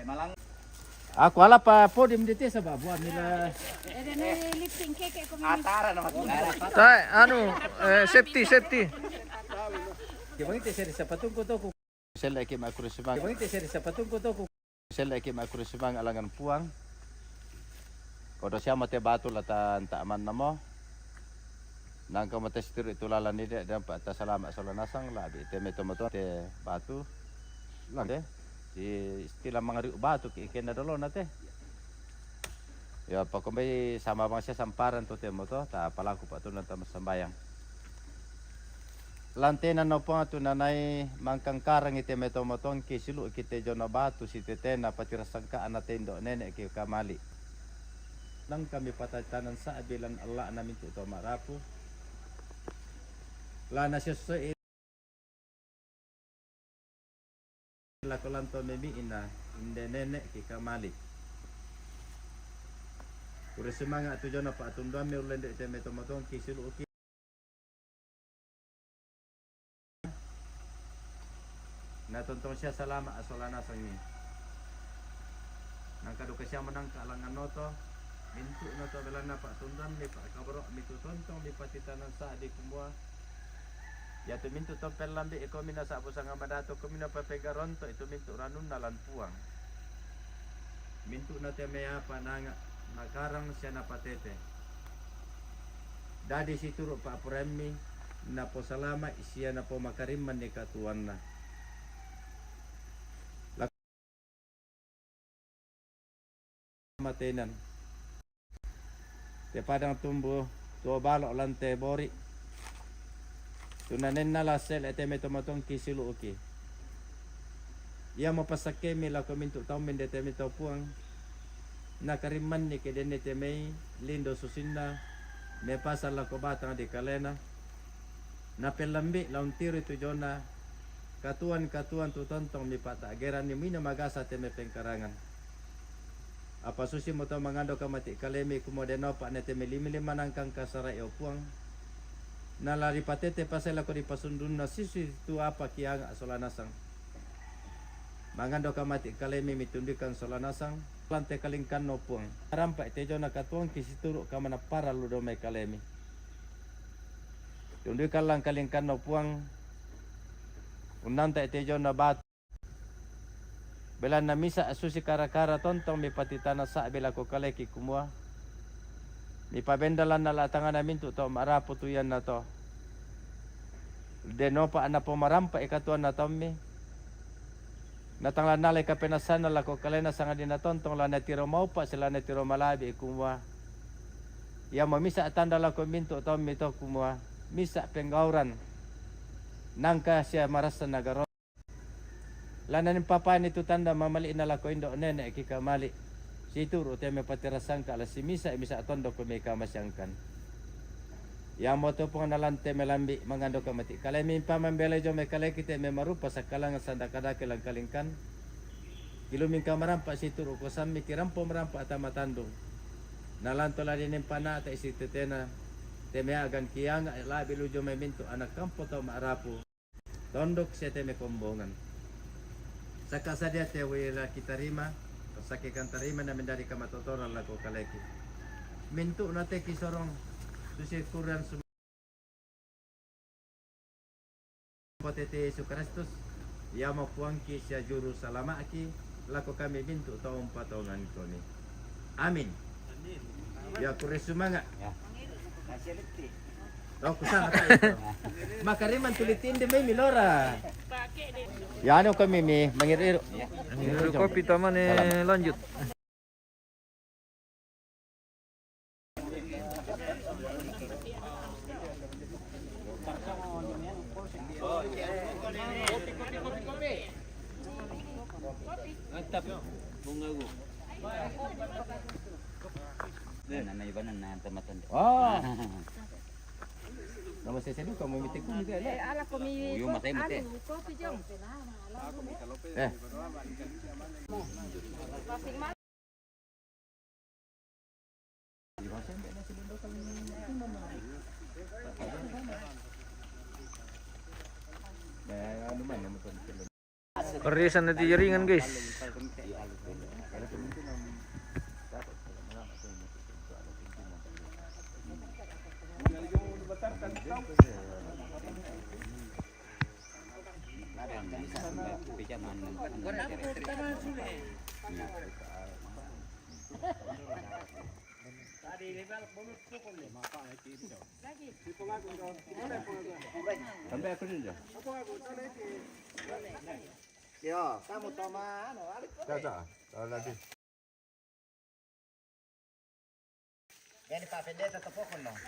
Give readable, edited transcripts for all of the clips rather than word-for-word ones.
Malang. Ako wala pa po dim dito sa babuan nila. Lifting cake ko Atara naman. Tay, ano, safety. Kibangiti sir sa patong ko to ko. Sel ay makurusibang. Kibangiti sir sa patong ko to ko. Sel ay makurusibang alangan puang. Kodo siya mate batu latan taaman namo. Nang kamates tiru itu lalan ni dia dan pak salamat solanasang labi teme tomato te batu. Lang deh. Di istilah mangari batu ikan dolo nate. Ya pakombe sama bang siya samparan to temo to ta palaku pak tu nanta sembayang. Lantena no po atu nanay mangkang karang ite meto motong ki silu kite jona batu si tetena patirasangka anatendo nenek ki kamali. Nang kami patatanan sa abilan Allah namin to marapu. Lana siya so lakolanto memi ina inde nenek ki kamali. Kure semanga tu jona pa atundam me ulende ite meto motong ki silu natuntong siya salama asolana sangi. Nang kaduka siya menang kaalangan noto, mintu noto belana pak tundan mi pak kabro mi tutontong mi patitanan sa di kumua. Ya tu mintu to pelambi eko mina sa busanga madato ko mina papegaronto itu mintu ranun nalan puang. Mintu na te me apa nanga nakarang siya na patete. Dadi situro pak premi na po salama isiya na po makarimman ni katuan na. Matenan te padang tumbuh to balok lante bori tunanen na lasel ete metomatong kisilu oke ia mapasake mila komintu tau mendete mito puang nakariman ni kedene temei lindo susinna me pasal la kobatang di kalena na pelambi laun tiri tu jona katuan tu tontong mi pata geran ni mina magasa teme pengkarangan. Apa susi mo to mangando ka mati kalemi kumodeno pa nete milimili manangkang kasara puang nalari patete pasela ko di pasundun na sisi tu apa kiang solanasang mangando ka mati kalemi mitundikan solanasang lante kalingkan no puang rampa tejo na katuang kisituru ka mana para ludo me kalemi tundikan lang kalingkan no puang unanta tejo na bat Belan na misa susi kara-kara tontong mi patitana sa bela ko kaleki kumua. Mi pabendalan na latangan namin to marapo tuyan na to. Deno pa ana po marampa ikatuan na tommi. Natanglan nalay kapenasan na lako kalena sa nga dinatontong la natiro maupa sila natiro malabi kumua. Ya mamisa atanda lako minto tommi to kumua. Misa penggauran. Nangka siya marasa nagaro. Lana ni papa ni tu tanda mamali na lako indo nenek ki kamali. Situro te me patirasan ka si misa tondo ko me kamasyangkan. Ya mo to pong nalante melambi mangando ka mati. Kala mi pamambele jo me kala kite me marupa sa kalangan sanda kadake lang kalingkan. Kiluming kamarampa situro ko sammi kirampo marampa atamatandong. Nalanto la din pana ta isi tetena teme agan kiyanga labi lujo me minto anak kampo to maarapo. Tondok siya te me kombongan. Saka sadia te wila kitarima, sakikan tarima na mendari kamatotoran lago kaleki. Mintu na te kisorong susi kuran potete Yesus Kristus, ya mo puangki siya juru salama aki, lako kami mintu taong patongan ko ni. Amin. Ya kuresumanga. Ya. Oh, kusang tayo. Makariman tulitin de may milora. Ya ano kami mi mangiriro. Kopi taman lanjut. Mantap. Bungagu. Nanay ba na tamatan? Oh. Nama saya sendiri kamu mitik ko juga lah. ala ko mi Mate. kopi jom. Ano man naman Perhiasan nanti jaringan guys. Sampai aku dulu. Yo, kamu toma ano, lagi. Yan Pak Pendeta tepokon dong.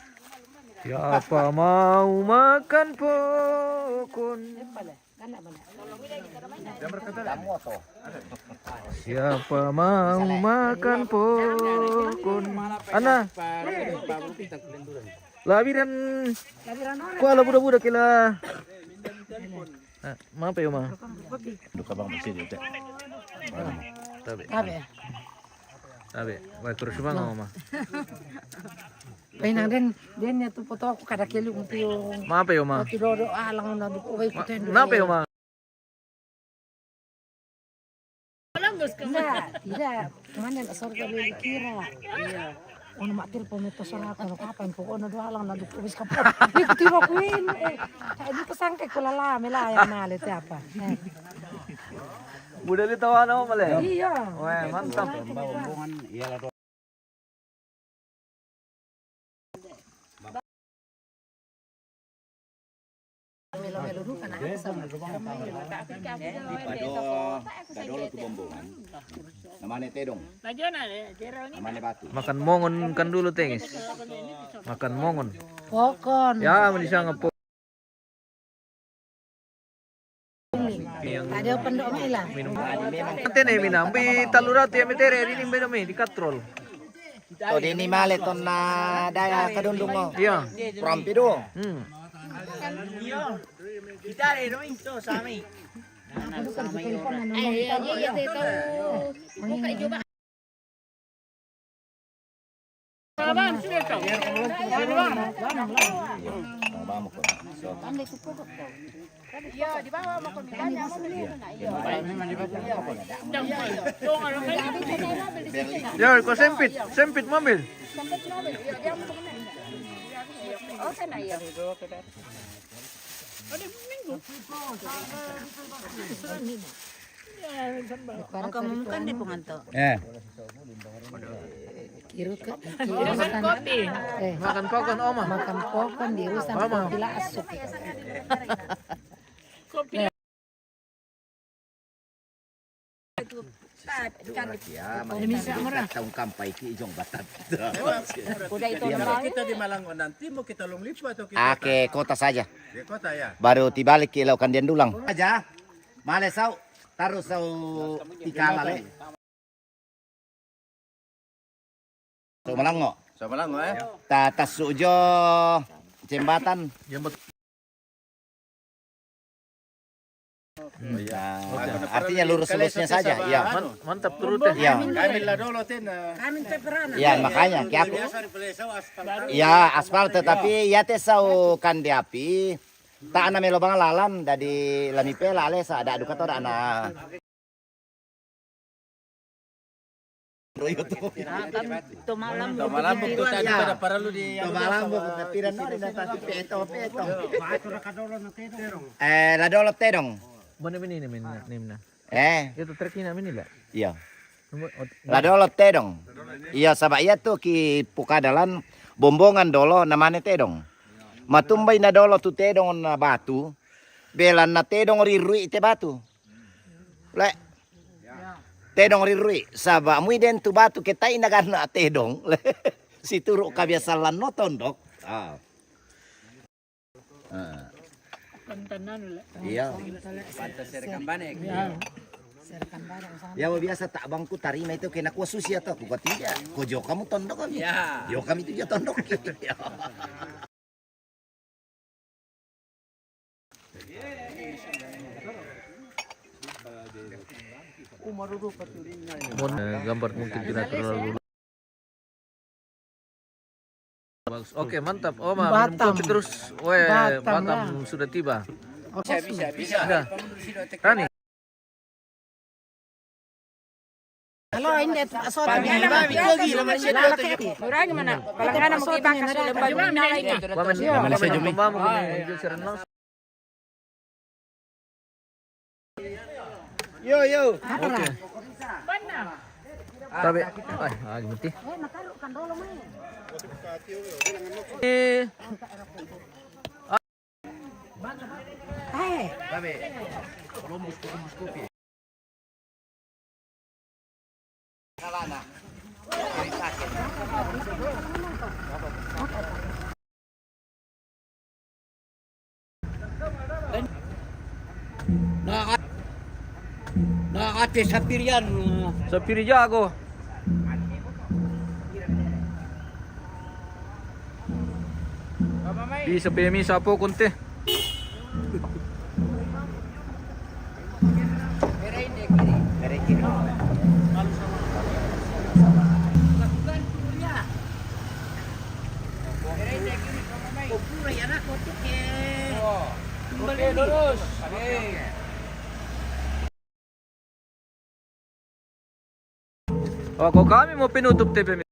Siapa mau makan pokon? Kamu to. Siapa mau makan pokon? Ana. Labiran. Kuala budak-budak kila. Maaf ya, Ma. Duka bang masih dia. Tabe. Wah, terus bang, Ma. Kaya nang den niya to poto ako kada kilo ko yung Maaf ya, Ma. tidodo alang na ko ko ten. Kenapa ya, Ma? Tidak. Kemana na sorga beli kira. Iya. Ono maktil po nito sa ako kapan po ono do alang na ko bis kapot. Di ko tiro ko in. Di ko sangke ko lala melaya malit apa. Budak li tawa na mo mali. Iya. Wah, mantap. Bumbungan iyalah do. Melo-melo du kana sama. Dadolo tu bumbungan. Namanya tedong. Namanya batu. Makan mongon kan dulu tengis. Makan mongon. Pokon. Ya, bisa ngapo. Ada pendok mila. Minum. Ante na minam. Bi talurat ya metere ini minum di katrol. To dini male ton na daya kadundung mo. Iya. Prampi do. Ya, kau sempit mobil. Makamukan di penganto. Kirut ka. Makan kopi. Makan pokon, Oma. Makan pokon di urusan kopi lah asup. Ya, taong kampay ki ijong batat. Udah itu Kita di Malangon nanti mau kita longlipo atau kita Ake kota saja. di kota ya? Baru tibalik kilau kandian dulang. Aja. Male sau taruh sau tikala le. So malango. Sa Malangon eh? Tatas sujo jembatan. Artinya lurus-lurusnya saja. Iya. Mantap turut ya. Iya. Kami lah dulu tin. Iya, makanya kayak aku. Iya, aspal tetapi ya tesau kan diapi. Tak ana melo bang lalan dari lamipela alesa ada adu kata ana. tumalam Malam buku tadi pada para lu di Malam buku ketiran no dinatasi peto. La dolo tedong. Mana ini nimna. Itu terkina ini lah. Iya. La dolo tedong. Iya sabak iya tuh ki pukadalan bombongan dolo namanya tedong. Matumbay na dolo tu tedong na batu. Belan na tedong rirui te batu. Le. Tedong rirui. Sabak muiden tu batu kita inagan na tedong. Si turu kabiasalan no tondok. Iya. Pantas serkan banek. Ya biasa tak bangku tarima itu kena kuah susi atau aku tidak. Kojo kamu tondok kami. Ya. Yo kami itu tondok. Gambar mungkin tidak terlalu bagus. Oke, mantap. Oh, minum Batam. kopi terus. Weh, Batam Batam sudah tiba. Bisa. Rani. Halo, hindi. Asot niya. Murag man na. Palangana mo iba kasi lembag mo na lagi. Yo, yo. Okay. Sabi, ay, mati. Nakakate sa piryan. Sa Pirijago. Di sa PMI sa po kunti. Ako kami mo pinutup TV.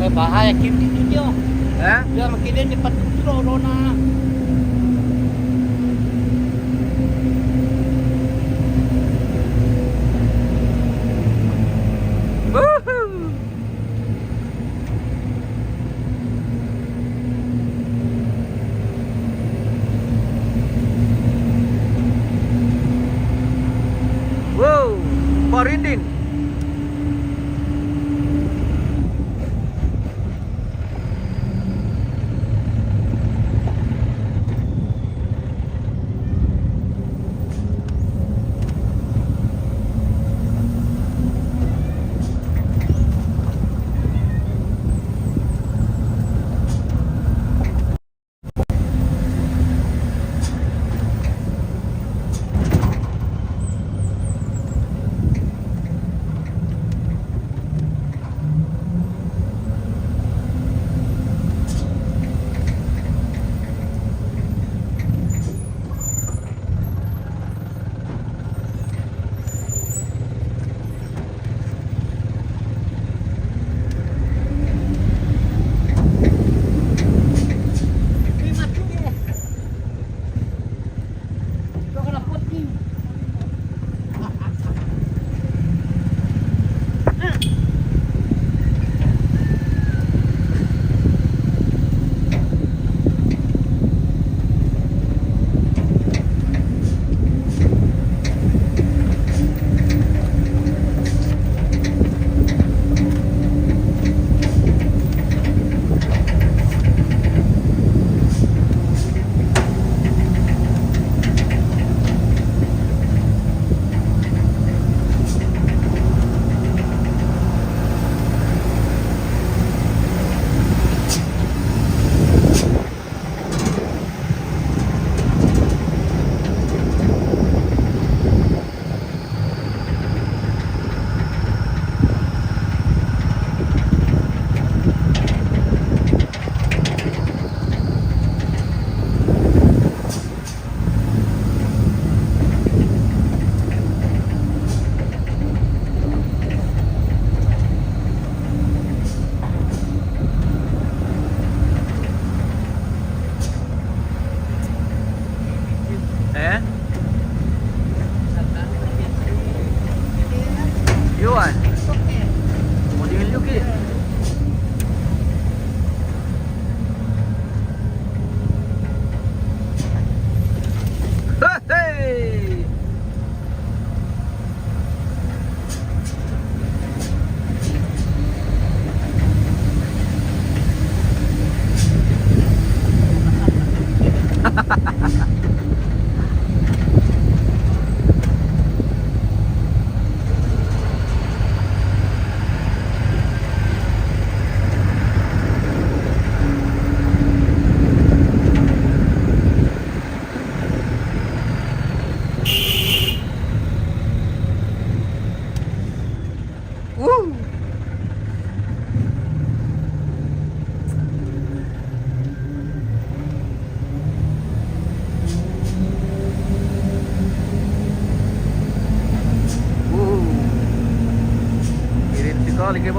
Bahaya kim dito nyo. Eh? Dia makilin ni patuturo na. Woohoo! Wow, Marindin.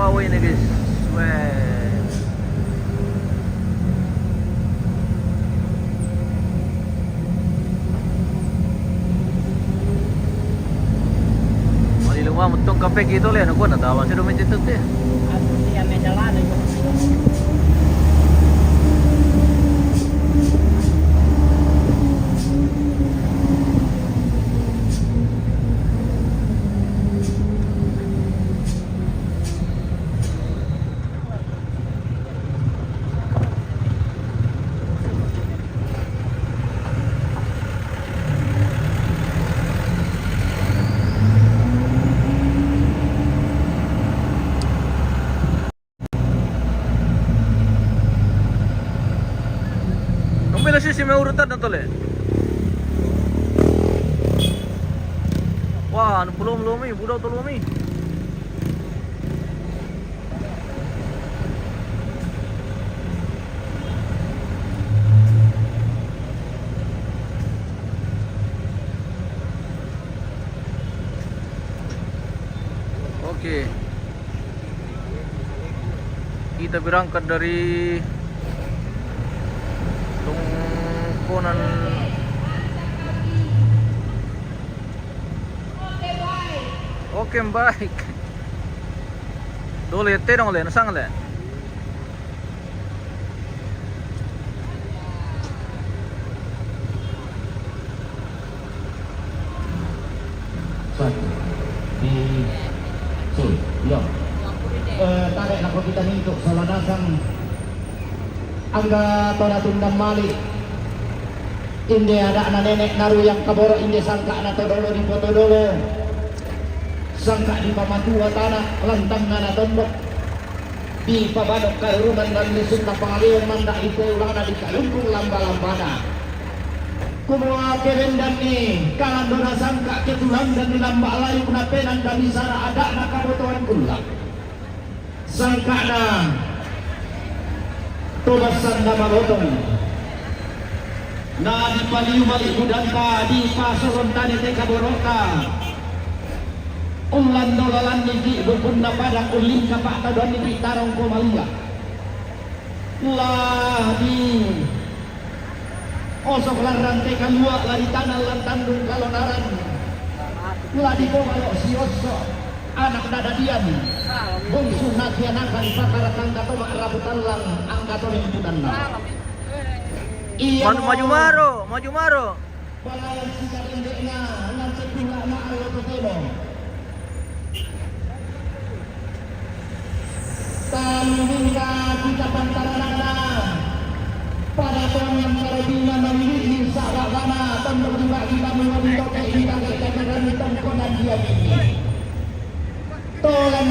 Huawei nih guys. Weh. Mali lumah muntong kape gitu lah. Aku nak tahu sih domen itu deh. Ako siya may dala na yung Nombela sih may urutan na tole. Wah, ano pulong lumi, budaw to lumi. Oke. Kita berangkat dari Tungkunan Oke, baik. Dole terong le, nasang le. Tarik nak kita untuk saladasang angga tora tundam malik. Inde ada anak nenek naru yang kaboro inde sangka anak todolo di foto dolo. Sangka di pamatua tanah lantang nana tombok. Di pabadok kairuman dan lisut na pangalian manda itu ulana di kalungkung lamba-lambana. Kumua kerendan ni kalan dona sangka ketulang dan dilamba layu kuna penan dan disara ada na kabotoan kulang. Sangka na tobasan na malotong. Na di paliu balik budangka di pasoron tani teka boroka ulan dolalan niki berpunda padang ulim kapak taduan niki tarong ko malia lah di osok larang teka luak lah di tanah lan tandung kalonaran lah di komalo si osok anak dadadian bungsu nasianakan pakara kangka tomak rabutan lang angka toleng budan lah. Maju maro, maju maro. Balayan sikap indeknya lanjut pula na ayo ketelo. Tanhingga kita pantaranana pada tuan yang karabina memiliki sahabatana tanduk juga kita mengambil toke kita kejaran tongkonan dia ini. Tolan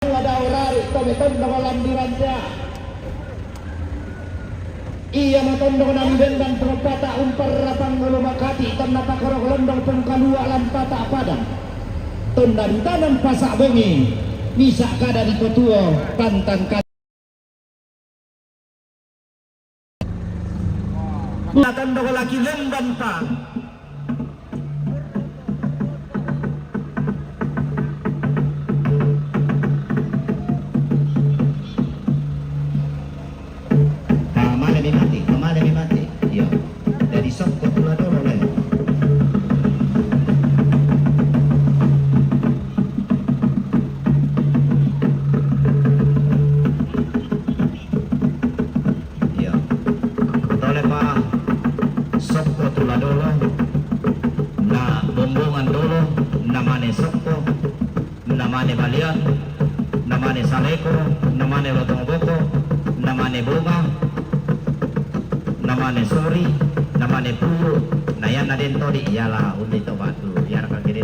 ada orang tobeton dalam diranja. Ia matondong nang bendang perpata umpar rapang ngulu makati tanah pakorok londong pengkalua lampata padang tondan tanam pasak bengi misak kada di petuo pantang kada matondong laki lembang pa kemana mati ya dari sok ke pula dulu lah ya tole pa sok ke pula dulu na bombongan dulu namane sok namane balian namane saleko namane lotong boko namane bunga namane suri, namane puru, nayan na din to di iyalah undi to batu, biar kagiri.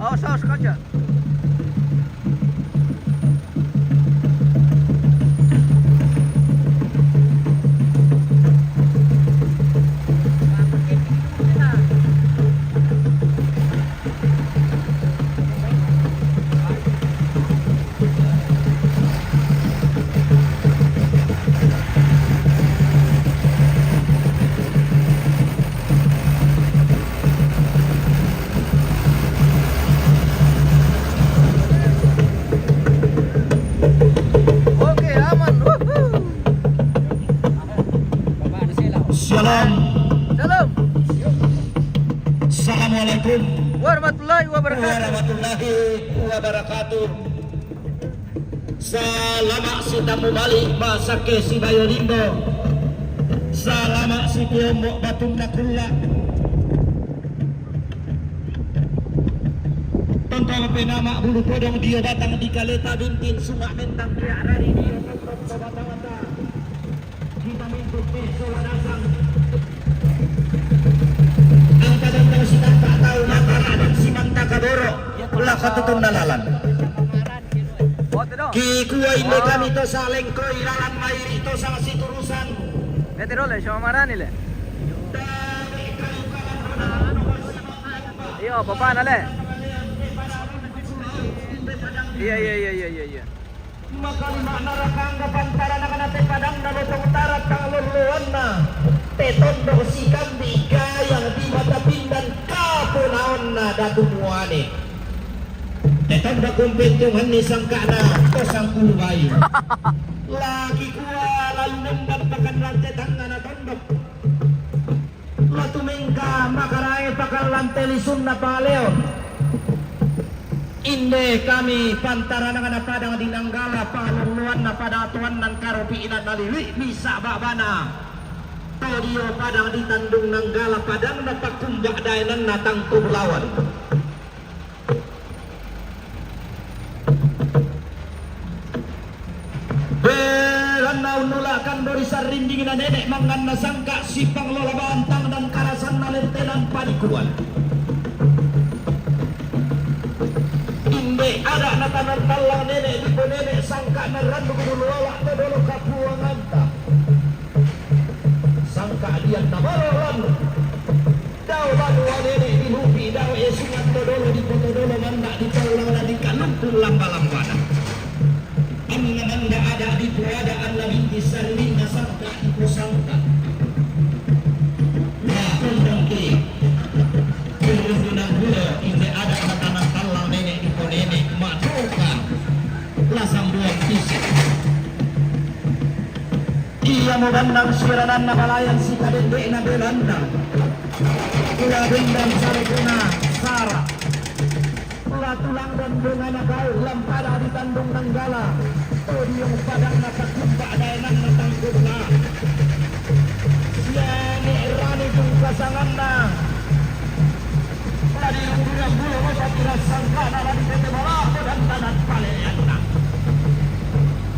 Oh, saus kaca. Salam. Salam. Assalamualaikum Warahmatullahi wabarakatuh. warahmatullahi wabarakatuh. Salamat si tamu balik masake si bayo limbo. Salamat si piombok batung nakulla. Tonton penama bulu podong dia datang di kaleta bintin sungai mentang dia dari dia tonton bata-bata. Kita minta peso ladasang. Angka dan tahu si tak tahu matara dan si manta kadoro. Ulah katutun nalalan. Ki kuai le kami to saleng koi lalan mairi to sa si turusan. Meteorole siya marani le. Iyo, baba na le. Iya. Maka lima narakang kapantara na kanate padang na lutong tarat kang luluan na. Teton do si kambi gayang di mata pindan kapunaon na datumuani. Teton do kumpintungan ni sangka na tosang kulubay. Lagi kuwa lalu nemban pakan lantai tangga na tondok. Latumingka makarai pakan lantai lisun na paleon. Inde kami pantara na padang di Nanggala paluluan na padatuan nan karopi inan nalili bisa babana. Todio padang di Tandung Nanggala padang na pakumbak dainan na tangkub lawan. Belanau nulakan dari sarinding na nenek mangan na sangka sipang lola bantang dan karasan na lentenan padikuan. Inde ada na tanan talang nenek di nenek sangka na randu kululawak na dolo kapuangan ta. Sangka dian na marolan. Daw banua nenek di lupi daw esungan na dolo di poto dolo manda di talang na di kalumpul lamba-lambana. Ang namanda ada di puadaan na binti sarling na sangka ipo sangka. Na kundang ke. Kulungunang gulo inde ada na tanan talang nenek di nenek matukan lasang buang fisik. Ia memandang siranan na palayan si kadende na belanda. Kula bendang sarikuna sara. Kula tulang dan bunga na kau lampada di Tandung Nanggala. Todiong padang na pakumba daenan na tangkub na. Yani rani tung pasangan na. Tadi yang bulu masa kira sangka dalam PT Malako dan tanah palean na.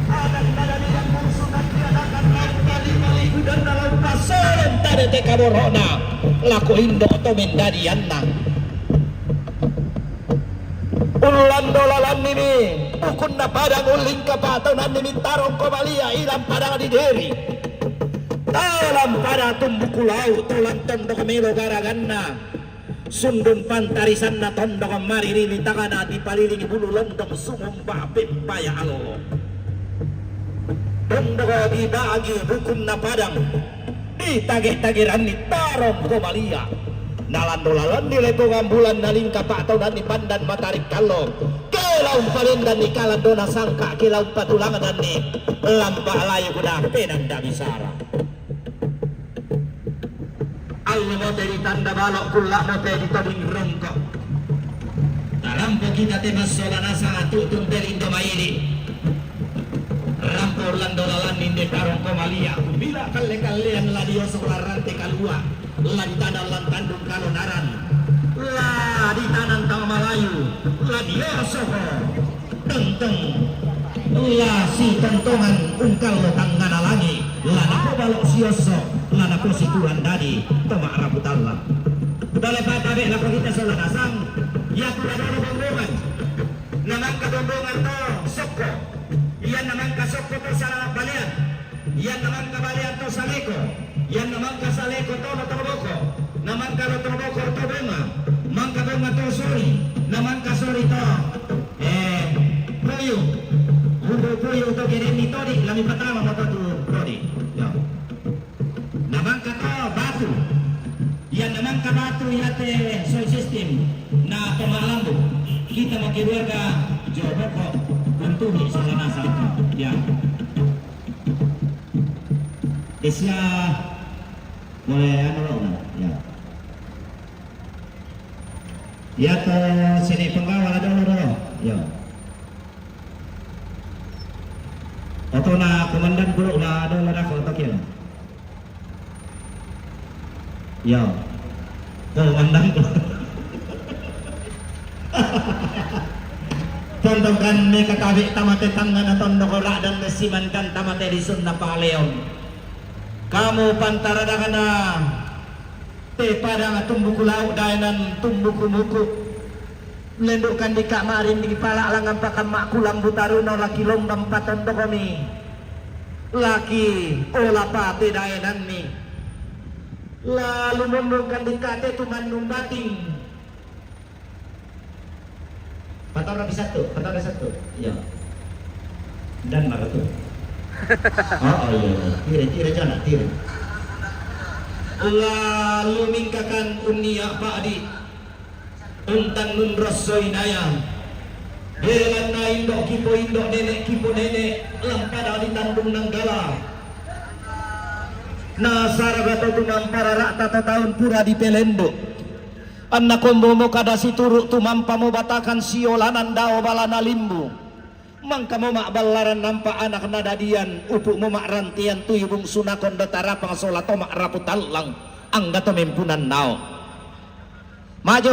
Adan dari yang mungsunan tiadakan laut kali maliku dan dalam pasoran tadi teka borona. Laku indo tomen dari yanna. Ulan dolalan ini ukun na padang uling kapatanan ini tarong komalia ilang padang di deri. Dalam pada tumbukulau tulan tondok melo garaganna. Sundun pantarisan na tondok maririni takana di palilingi bulu lontong sumum babip paya alo. Tondok dibagi hukum na padang ditagih-tagiran ni tarong komalia. Nalan-dolalan di lekongan bulan naling kapatau dan di pandan matarik kalong. Kelau palindan di kalan dona sangka kelau patulangan dan di lampa layu kuda penang dabisara. Allah mau dari tanda balok kulak mau dari toding rongkok. Dalam kita temas solana sangat tutun dari Indomaili. Rampor landolalan inde tarong komalia. Bila kalian ladio sekolah rantai kalua. Lah di tanah lantandung kalonaran. Lah di tanah tang Malayu. Lah di Yosoho. Tenteng. Lah si tontongan ungkal lo tanggana lagi. Lah di balok si Yoso. Lah di si Tuhan tadi. Tomak rabutalla. Udah lepas tabe lah kita salah dasang. Ya tidak ada rombongan. Namang kerombongan to Soko. Iya namang kasoko to salah balian. Iya namang kabalian to saleko. Yan naman ka sa leko to na troboko, naman ka na troboko to bema, man ka bema to sorry, naman ka sorry to, puyo, puyo to kirim ni todi, lami patama mo to todi, naman ka to batu, yan naman ka batu yate soy system na tumalambo, kita makiwarga joboko, buntuhi sa lanasa, yan. Isya Mulai ya. Ya ke sini pengawal dulu. Ya. Atau na komandan dulu na ada lada kalau tak ya. Ya. Komandan. Tontonkan mereka kawik tamate tangan atau ndokorak dan mesimankan tamate di Sunda Paleon. Kamu pantara dagana te pada tumbuku lauk dainan tumbuku muku melendukkan di kamarin di kepala langan pakan makku lambu taruna laki lomdam paton dokomi laki olah pate dainan ni lalu membungkan di kate tumandung bating patau rapi satu iya dan mana tuh oh iya tira jana tira lalu mingkakan unia padi untan nun rosoi naya belan na indok kipo indok nenek kipo nenek lampada di tandung nanggala nasara gato tunang para rakta tahun pura di pelendo anak kombomo kada si turuk tumampa mo batakan siolanan dao balana limbu mangka mo makbalaran nampak anak nadadian upuk mo makrantian tuyubung sunakon datarapang solato makraputal lang ang gato mempunan nao maju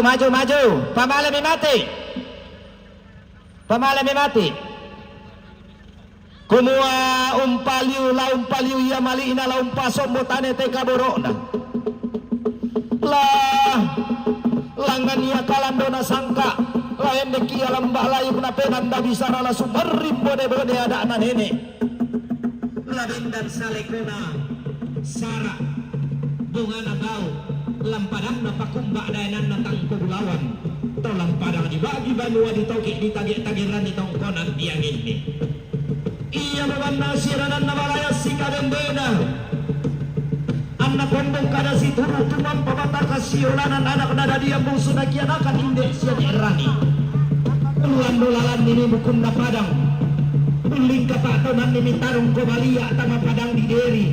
pamalami mati kumua umpaliu ia mali ina umpaso motane te kaborona lah langan ia kalandona sangka lain deki alam balayu na penanda bisa rala sumerim bode ada anak nenek labin dan salekona sara bunga bau lampadang na pakumbak dainan na tangko bulawan to lampadang dibagi banua ditokik ditagik-tagiran di tongkonan tiang ini iya beban nasiranan na balaya sikadembena anak kondong kada si turu tumam pamataka siolanan anak nada dia musuh nakian akan indek sian erani peluan dolalan ini bukun na padang uling kapatonan ini tarung kobalia tama padang di deri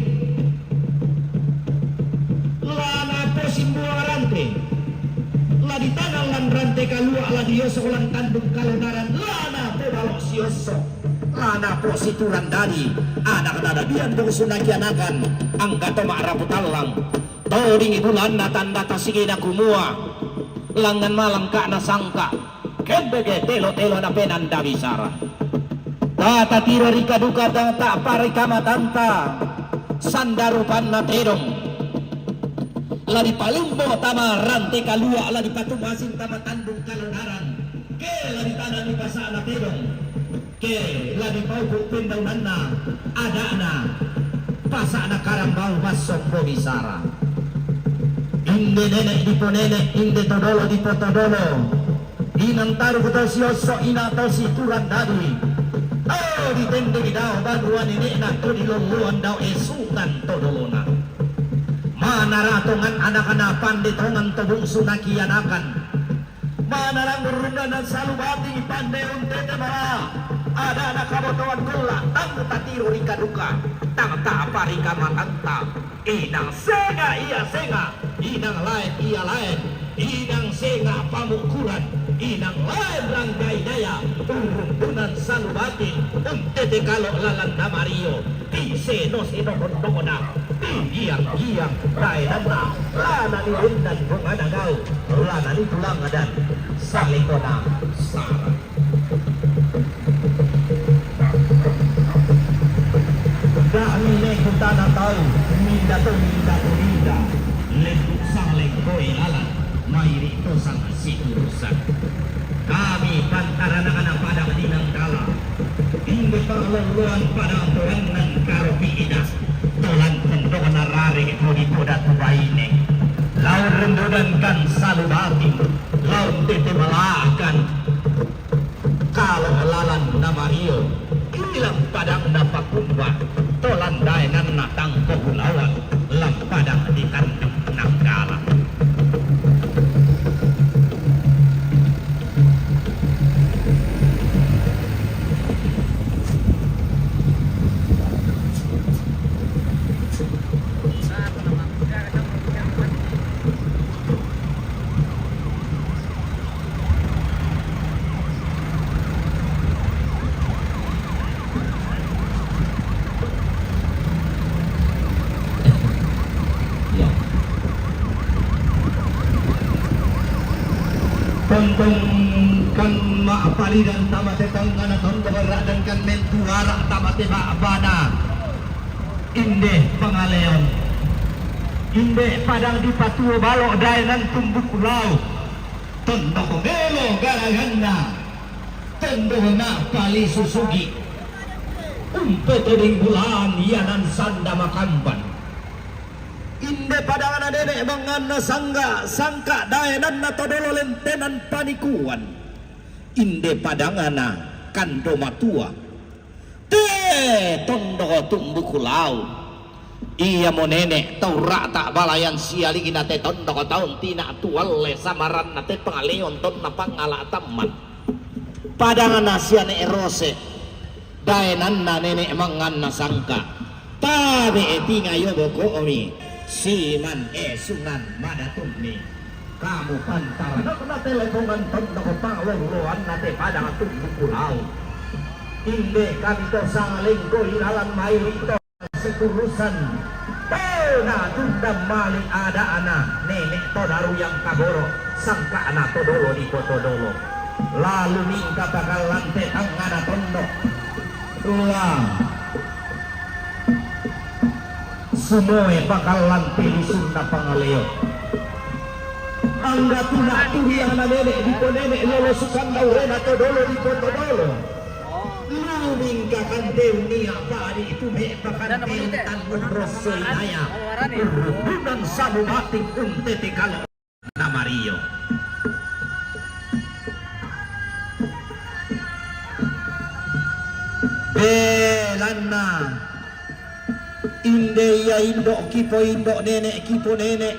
lana posimbuang rante la di tangan lan rante kalua la dioso ulang tandung kalonaran lana podalok sioso lana posituran dadi anak nada dia musuh nakian akan anggato makraputalang toding ibulan na tanda tasigina kumua langan malang ka na sangka kembege telo na penanda bisara tata tiro rika duka tak parika matanta sandarupan na terong ladi palumbo tama rante kalua ladi patumasin tama tandung kalonaran ke ladi tanah di basa na terong ke ladi paupuk pendaunan na ada na pasa na karambau masok po bisara inde nenek di po nenek inde todolo di po todolo inang taruh betul sioso ina tau si turan dadi oh di tende di dao baruan nenek na to di longluan dao esukan todolona mana ratongan anak-anak pandai tongan tobung sunakianakan mana lang berundan selalu bati pandai untete mara ada anak kabotoan gula tang tatiro rika duka tang ta parika matanta inang senga iya senga inang lain iya lain inang senga pamukuran inang lain ranggai daya urundunan salubati untete kalau lalang namario tise no sino kondokona giang daerah lana di rundan bunga nagau lana di tulang dan salikona sara kami lekuk tanah tahu minda lekuk sang lekoi alat mairi itu sang siturusan kami pantaran anak padang dinang kala hingga pengeluan pada tuanan karopi idas tolan pendok narare itu di podat tubaine laun rendudan kan salubati laun tete malakan kalau lalan namario ilang padang dapat kumba tolan dainan natang kogulawan lam padang di kandung nangkala tontong kan maapali dan tamate tangana tontong berak dan kan mentuara tamate maabana inde pangaleon inde padang di patuo balok daenan tumbuk lau tontong melo garaganna tontong na pali susugi untuk teding bulan yanan sanda makamban inde padangan nenek mangana sangka daenan na todolo lentenan panikuan inde padangana kando matua te tondo tumbu kulau iya mo nenek tau rata balayan sialing nate tondo taun tina tuale samaran nate pangaleon ton na pangala taman padangana siane erose daenan na nenek mangana sangka tabe tinga yobo ko omi siman sunan madatumni kamu pantaran na teleponan tondo ko pangloloan nate padang tumbu kulau inde kami to sangaling ko ilalang mayrito sekurusan na tundam mali ada ana nenek to daru yang kaboro sangka anak to dolo di potodolo lalu mingka bakal lante tangana tondo ulang semua bakal lante di Sunda Pangaleo angga tuna yang nenek di nenek lolo sukan daurena to dolo di potodolo luming kakanteu ni apa di itu me pakanteu tanbun rosoi naya dan sabu mati untete kalau namario belana inde ya indo kipo nenek kipo nenek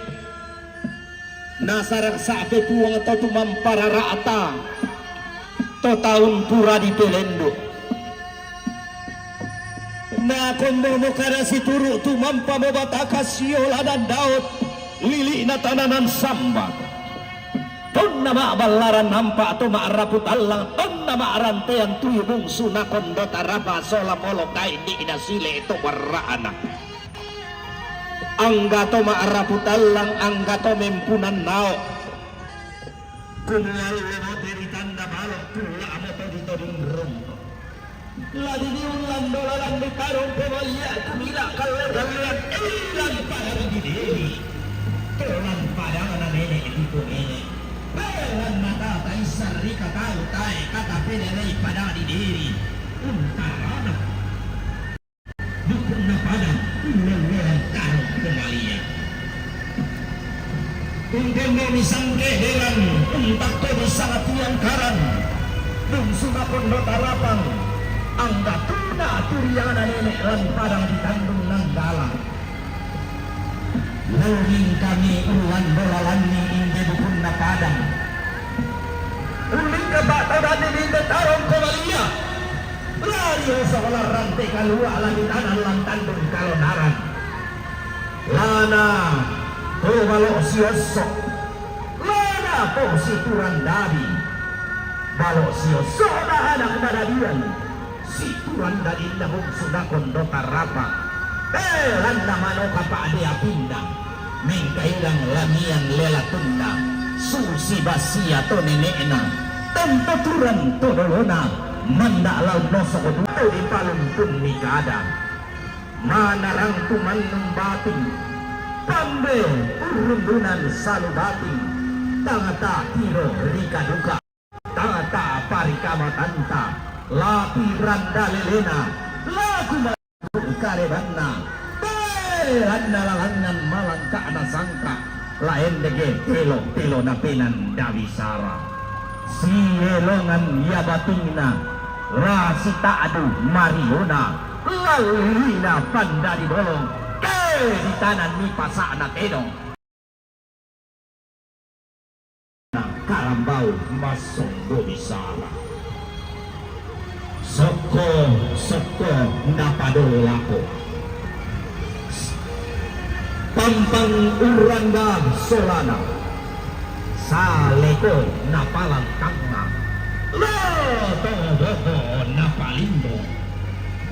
nasarang sape puang atau tumampara rata to tahun pura di pelendo na kondo mo kada si turu tumampa mo bataka siola dan daud lili na tananan samba ton na maabalaran nampa to maaraput allang ton na maarantean tuyubong suna kondo tarapa sola polo kay di inasile ito warraana angga to maaraput allang angga to mempunan nao kungal mo teritanda balok tula mo to dito dingrong lagi diulang dolaran di karung pemalia kumila kalian ilan pada di diri telan pada anak nenek itu nenek telan mata taisar rika tahu tai kata penelai pada di diri untarana dukung pada ulang karung pemalia untuk memisang keheran untuk kebesaran tiang karan bungsuna pondok tarapang angga tuna turiana nenek lan padang ditandung nanggala lering kami ulan bolalan ni inde bukun na padang uling ke bak tadani inde tarong komalia lari seolah rantai kalua lagi tanah lang tandung kalonaran lana to balok siosok lana po si turandadi balok siosok na anak nadadian situan dari dahum sudah kondo tarapa pelan namano kapade apinda mengkailang lamian lela tunda susi basia to nenekna tanpa turan to dolona manda laut nosok to di palung pun nikada manarang tumanung bating pambe urundunan salubati tangata kiro rika duka tangata parikama tanta lapi randa lelena laku karebanna telanna lalangan malangka na sangka lain dege telo na penan dawisara sielongan ya batingna rasita adu mariona lalina panda di bolong di tanan mi pasana tedong karambau masuk dobisara soko napado lako pampang uranda solana saleko napalang tangna lo tobogo napalindo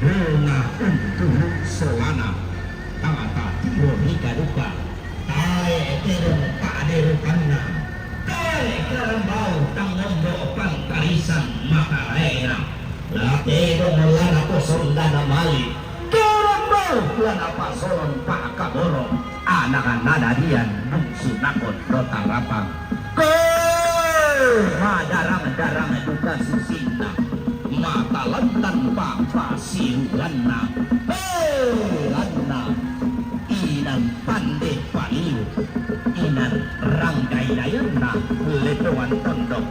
bunga untuk solana tangata tiro hika duka tae terong paderukanna tae karambau tangondo pangkarisan makaraena latero melana poson dana mali dorong lana pasoron pakaboro anakan nadadian bungsu nakon rota rapang madarang duka susinna mata lantan papa sirulanna lanna inan pande paliu inan ranggai dayana letongan tondok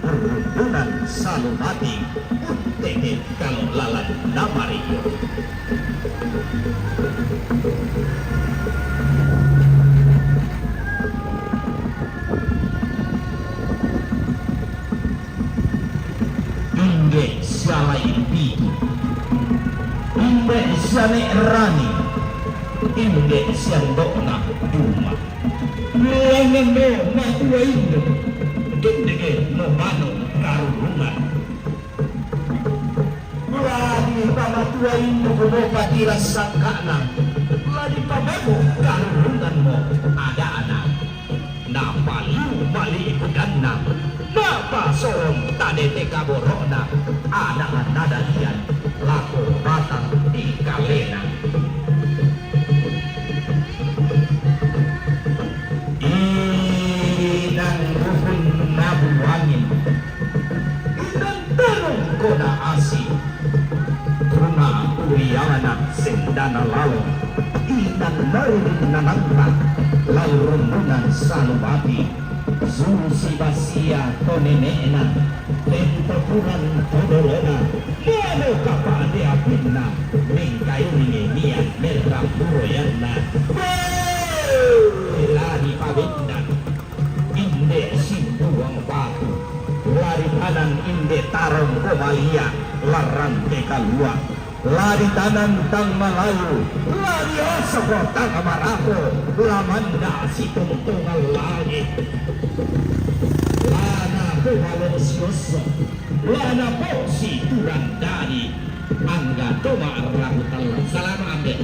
perhubungan salubati untede kalau lalat damariyo Ingge salai bidu Ingge sane rani Ingge siandokna duma Mulangendo matua indo Gendege no mano karungan Ladi pamatua indo kubo patira sangkana Ladi pamamu karungan mo ada anak Napaliu mali ikudanna Napa sorong tadete kaborona ada nadadian lako batang di kalena inang ruhun nabu angin inang tarung kona asi kuna uriana sendana lalu inang narin nanangka laurundunan salubati Susi basia tonenena Tentokuran todolona Mano kapade apinna Mengkayu nian merah buroyanna Lari pabindan Inde simpuang batu Lari tanan inde tarong komalia Larang teka luak Lari tanan tang malayu Lari osoko tang amarako Lamanda si tungtungan langit Lana buhalo sioso Lana posi turang dari Angga toma rahutan Salam ambil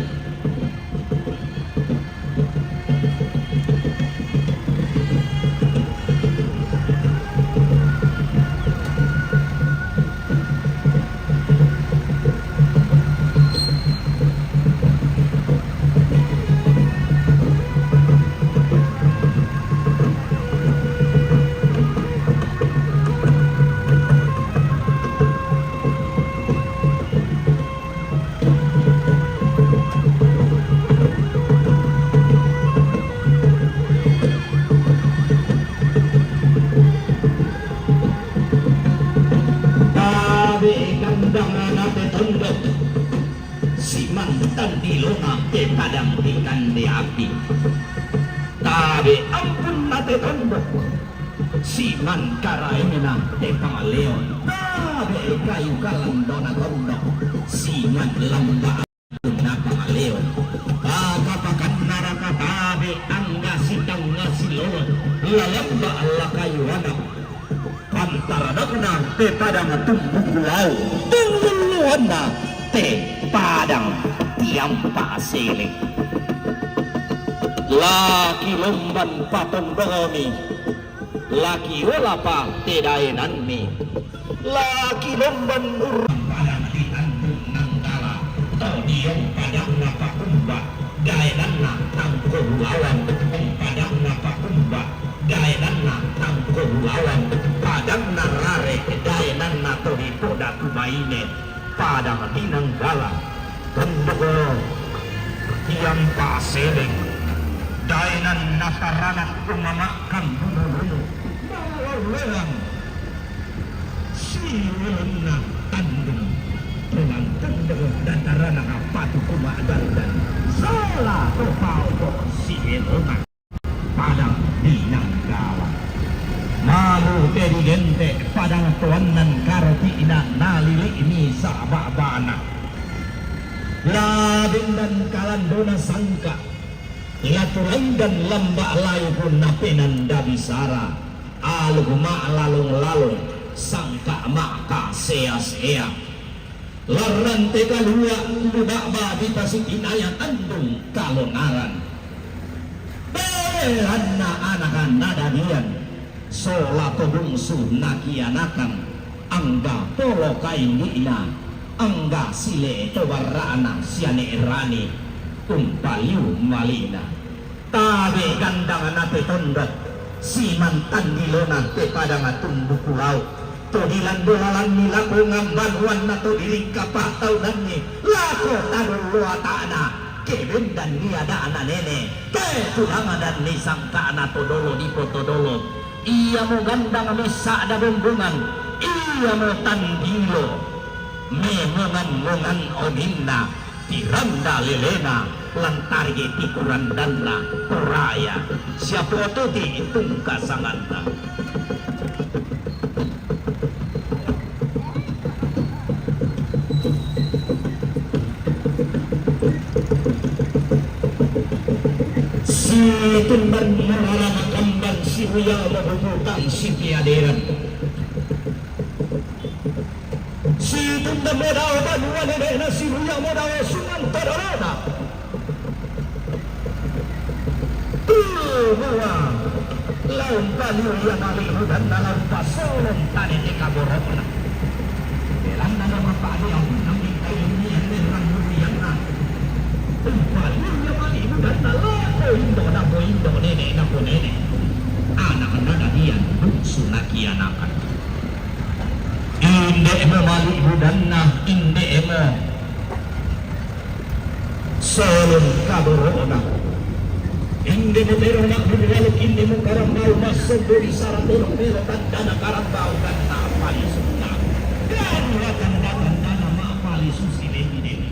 si mantan di lona ke padang ikan di api tabe ampun mate tondok si man karai menang te pangaleon tabe kayu kalang dona tondok si man lamba na pangaleon pakan naraka tabe angga sidang ngasilon lalamba alla kayu anak antara dakna te padang tumbuh pulau tungguana te padang tiang pasele laki lomban patong domi laki olapa te daenan mi laki lomban urang padang ditandung nangkala todiong padang napakumba daenan na tangko lawan padang napakumba daenan na tangko lawan padang narare daenan na todi poda kumaine padang tinanggala tandoko tiang paseleng daenan nasaranat kumamakan bulu-bulu malawang siwena tandung tulang tandoko datarana kapatu kumagaldan salah topao si elona padang tinanggala malu terigente padang tuanan karoti ina nalili ini sababana ladin dan kalandona sangka laturan dan lamba layu pun napenan dabisara aluguma lalung-lalung sangka maka sea-sea laran teka lua ludakba di pasik inayat andung kalongaran beranna anakan nadadian sola to bungsu nakianakan angga polo kaindina angga sile to warana siane erani umpaliu malina tabe gandangan ate tondot si mantan dilona te padang tumbuh pulau to dilandolalan nilaku ngambanuan na to dilingkapah taunan ni lako tadulu atana keben dan niada anak nene ke tulanga dan nisangka anak todolo di potodolo ia mau gandang mesa ada bumbungan ia mau tandilo memongan-mongan oninna tiranda lelena lantarge tikuran danna peraya siapa tu di tungka sanganta si tumban marala kambang si huya mahumutan si piaderan si tumban modal banuan na si huya modal sungan tadalana bahwa laun baliu yang alihu dan dalam pasolong tadi dikaborona belang dalam apa yang nabi kayu yang nerang yang nak baliu yang alihu dan dalam indo nenek napo nenek anak-anak dia sunakianakan inde emo malihu dan nah inde emo solong kaborona inde mo pero nak bubulok inde mo karambao masuk dari saratero pero tandana karambao kan napali sunna ganwa tandana mapali susileni deni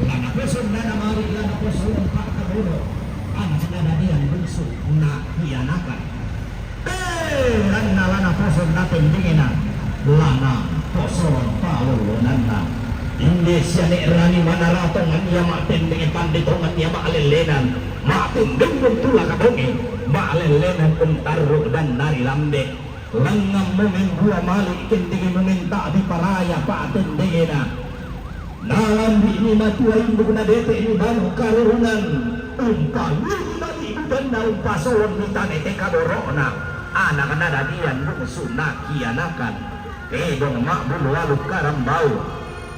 lana person dana mari lana person pak kabono anjana dia bungsu na hianakan lana person daten dingena lana person paulo nana Indonesia ni rani mana ratongan ia maten dengan panditongan ia maalelenan maten dengan tulah kabongi maalelenan untaruk dan nari lambe langam momen dua malik kending meminta di paraya paten dengena dalam ini matua induk na dete ini baru karunan umpan mali dan daun pasolon minta nete kaborona anak-anak dadian bungsu nakianakan dong mak bulu lalu karambau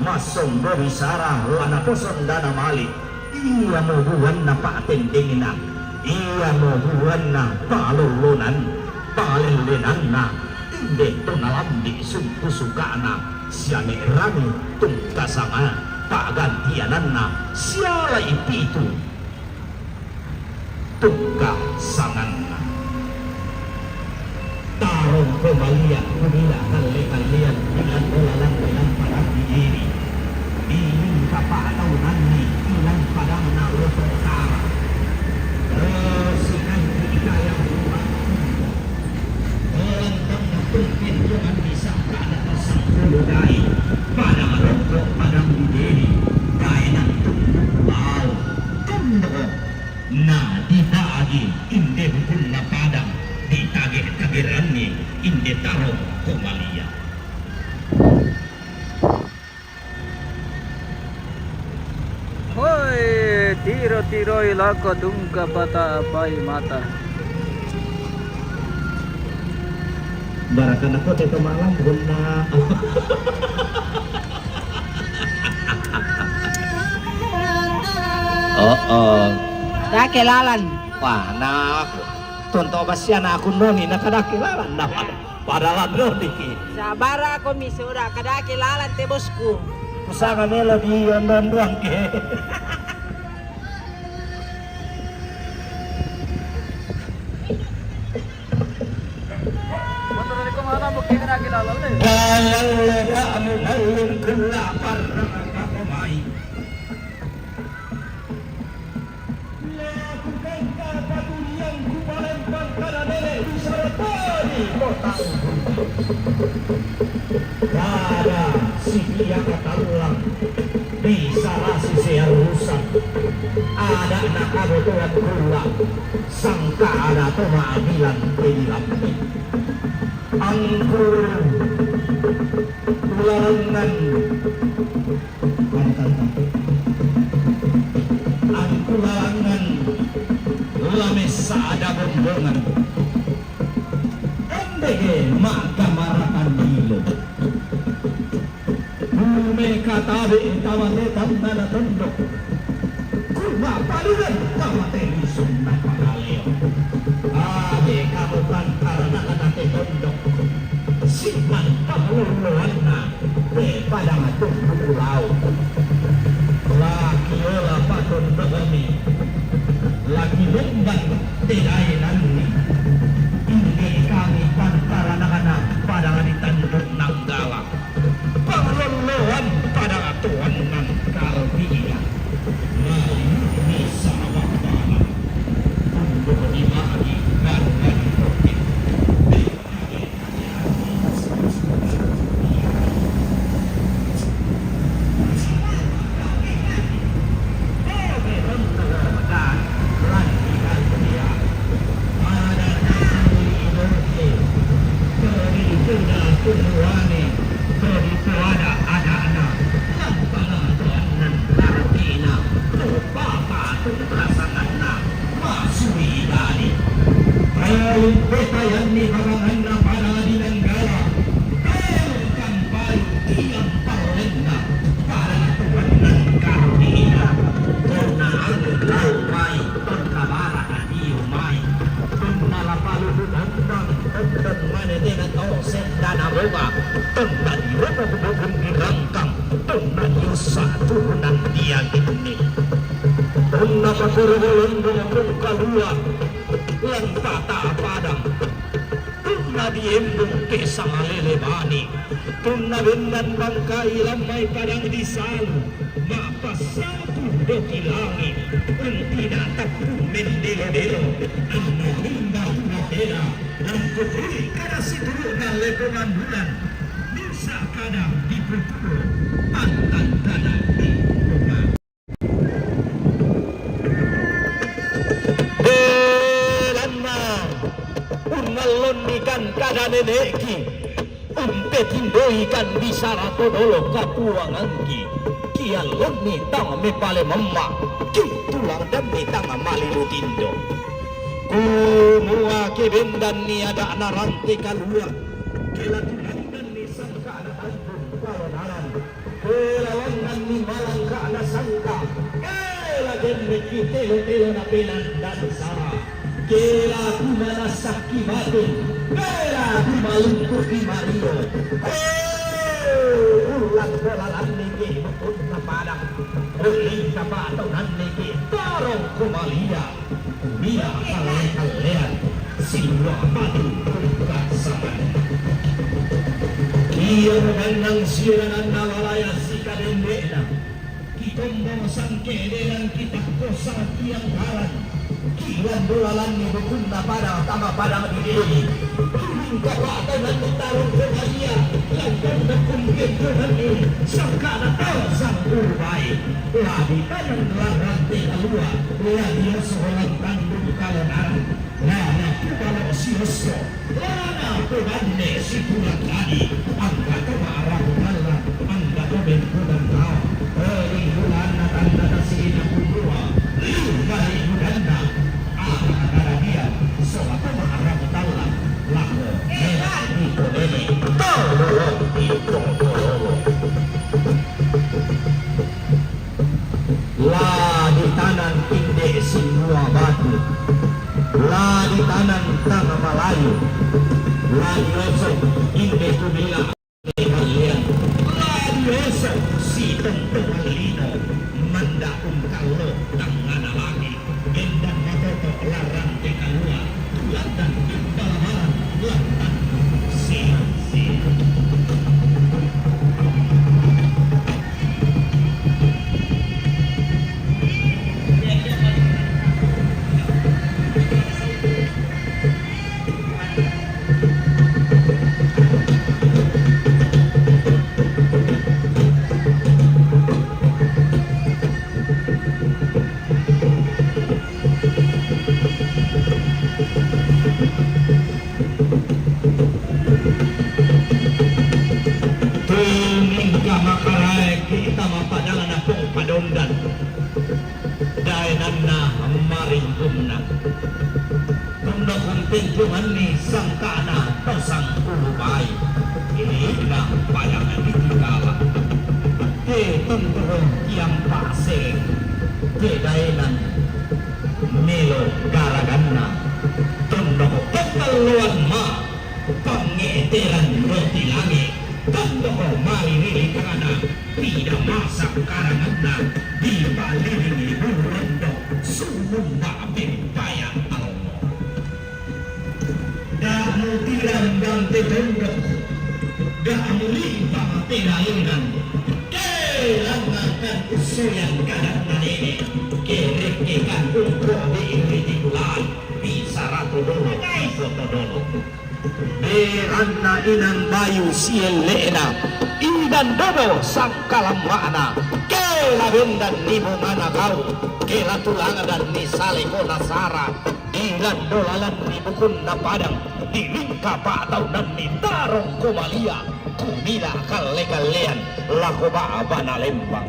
masong dari sarah lana poson dana malik iya mo buwan na paatendingina iya mo buwan na palulunan palilinan na hindi to nalamdi sumpusukana siya ni rani tungkasanga pagantianan na siya ipitu tungkasangan na tarong pemalian kumila kalian ilan olalang ilan padang diri ilang kapataw nani ilan padang na lutong tara sikan ikayang buwan olantang na tungkin yung bisa kaana sa pulugay padang rongkok padang diri kaya ng tungbaw tundok na dibagi hindi hukun na padang di tagirannya inde taro komalia Hoi tiro ilako tungka pata apai mata barakan aku tete malam guna Dakelalan. wah nah tonto basian aku noni nakadakilaran na padahal noni Sabara ko misura kadakelalan te bosku. Pusaka nila di yondon doang ke Bayang leda anu nalun kelapar kakomai lakukan kata yang kumalempang karena nenek bisa tadi kota ada si dia kata ulang bisa rasi saya rusak ada anak kebetulan pula sangka ada pemaabilan kehilang angkur ulangan angkulangan lamesa ada bombongan tege makamarakan dilo. Mereka tabi tawate tanda tondok. Kuma palugan tawate lisunda pagaleo. Ade kamu kan karena kanate tondok. Siman pahaluluan na pada ngatung pulau. Laki ola patun begami. Laki lemban tidai nani. Ini kami pantara anak-anak pada ditanduk nanggala. Pengelolaan pada atuan nan kalbia. Nah ini sawah bala. Untuk dibagi dan kopi. Tunna bendan bangkai lambai padang di salu mapas satu doki langit tidak takut mendelo-delo anna limbah matera dan kukuri kada situru dan lepongan bulan bisa kadang dipukul pantan kadang dibuka belanna unalon ikan kada neneki Umpetindo ikan bisara todolo kapuang angki kian loni tang me pale mamma tulang dan ni tang malilu tindo kumua ke bendan ni ada narante kalua kela tulang dan ni sangka ada antum palonaran kela wangan ni malangka ada sangka kela genne kitelo na pelan dan sara kela kumana sakki batin kela kumalungkur di Mario ulang bolalan niki betul na padang uling sa bato nan niki tarong kumalia kumia kalean silwa padu kasaman iya menang siranan nawalaya sikadendena kitombong sangkede dan kita kosa tiang haran kilan bolalan ni bekunna pada tama padang diri kapatan dan tarung kebahagia langkah berkumpul kebahagia sangkana sang urbai lagi tanam rantai kalua dia seorang tandung kalonaran lana kalau si hoso lana pebande si pulang tadi angka kemarang malam angka kebenkudan kau bulan tanda kasihina kumua balik budanda ada dia soal kemarang talang lako itu ini itu lah di tanah inde semua batu lah di tanah tanah Melayu lah di osok inde kubila kalian lah di osok si tentu lino mandakun kalau tangan lagi endan matoto larang tekalua lantan balahalan lantan si kita mapadangan akong padondan dahil na maring kumna kung nakunting kuman ni sangka na sang ubay ini na payangan ditinggalan tundurong yang paseng kedainan melo garaganna tundok keteluan ma pengeteran roti langit tundok maliri karena tidak masak karanganna di baliri burundok sumumba pempayang Allah damu tirandang tetundok damu limpah terainan kelangakan usulan karangan ini kerekekan umroh diiritinglan bisa ratu dulu foto dulu Beranna inang bayu siel leena indan dodo sang kalam makna kela bendan ni mana kau kela tulangan dan ni sale kota sara indan dolalan ni bukun na padang di lingka patau dan ni tarong komalia kumila kale-kalean lakoba abana lembang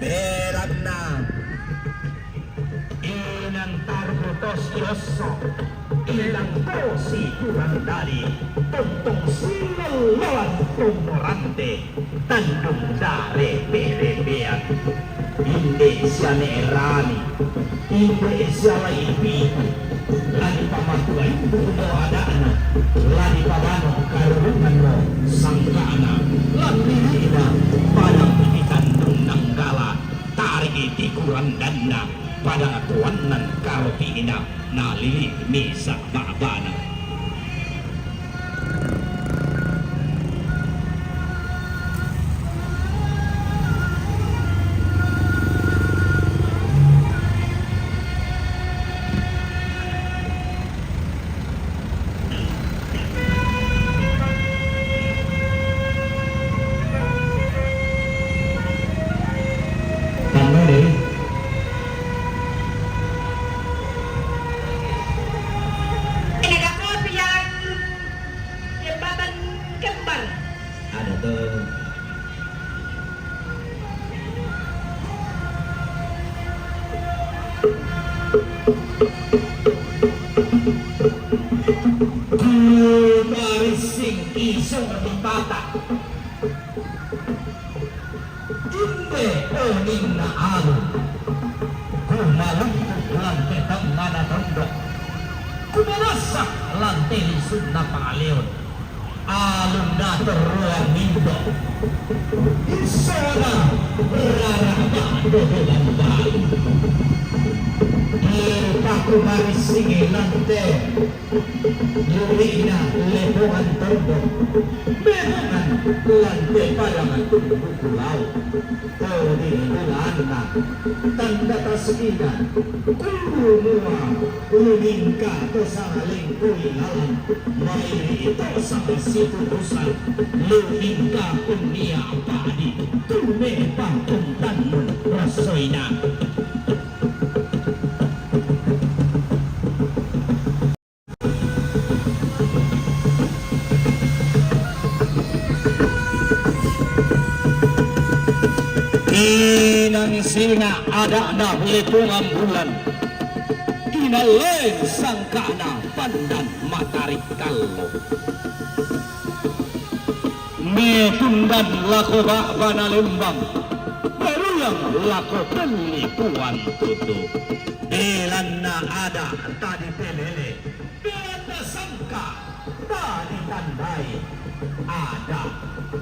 Beranna inang tarbutos yoso ilang tosi kurang dari tuntong silawan tumorante tandung dare perebean Indonesia nerani Indonesia laipi lani pamatua ibu mo adana lani pabano karungan mo sangkana lani ina padang itandung nanggala tarik iti kurang danda pada tuanan karo ina nalili misa babana Barising isong bata Inde oning na alo Kumalungkot lantai tang mana tondok Kumalasak lantai lisod na pangaleon Along na teruang mindo Isona rarama dodolang bayi Paku marising lantai Yurina lepongan tondok Benangan lantai padangan pulau Todi bulana Tanda tasginan Kulu mua Ulingka tosaling kuilalan Mairi ito sa siturusan Lulingka kunia padi Tume pangkuntan rasoy na Inang singa ada na lipungan bulan Inalain sangka na pandan matarik kalo Metundan lako bana lembang Beruyang lako pelipuan tutup Belan na ada tadi pelele Belan na sangka tadi tandai Ada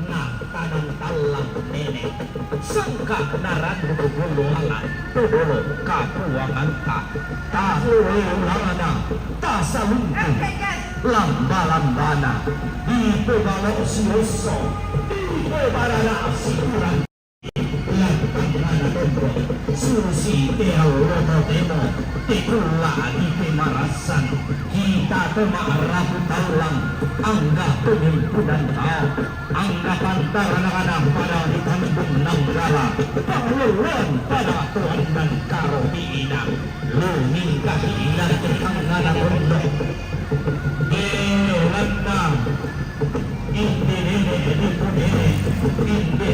na tanang talang nenek Sangka naran bulu alat Tudolo kapuangan tak Tahu ulana Tak salungku Lamba-lambana Ipo balok si uso Ipo barana si urang Lantang nana dombro Susi teal roto temo Tekula di pemarasan Kita temarah taulang Angga pemimpunan kau Angga pantar anak-anak pada ditandung nanggala Pauluan pada tuan dan karo diinang Luning kahinan terkanganan rondo Belanang Inde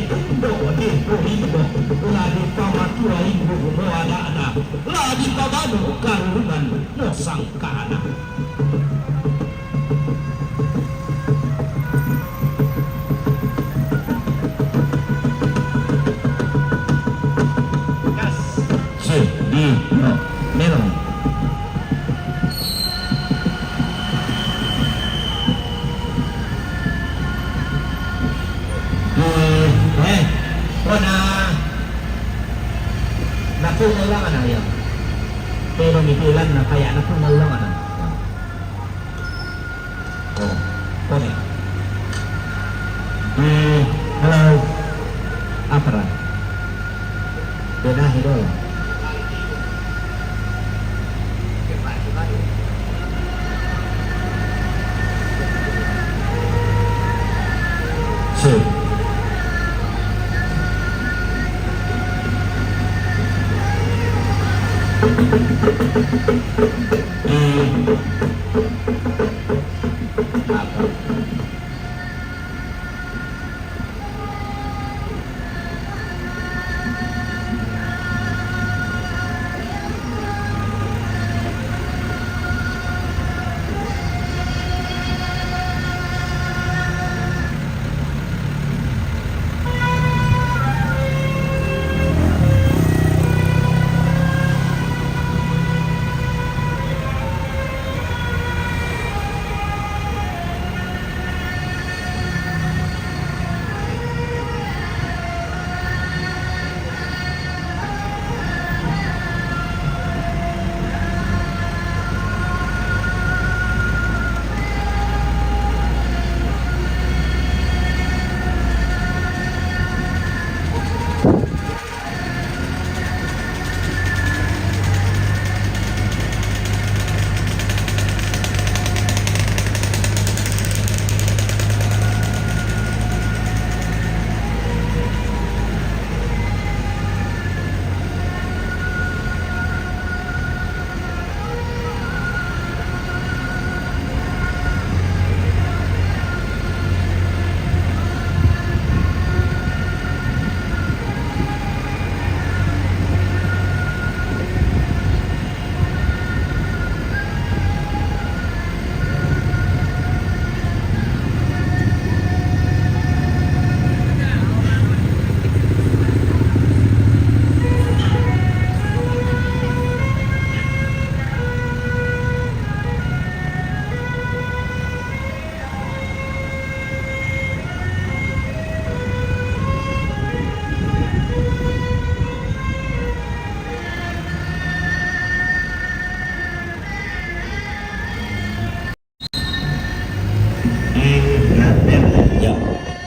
indo di puhindo Ladi pamatua ibu mo anak-anak Ladi pabano karungan mo sangkana kailangan ayaw. Pero ilan na kaya na pumalangan na. Oh, correct. Hello. Apa? Beda hero. So.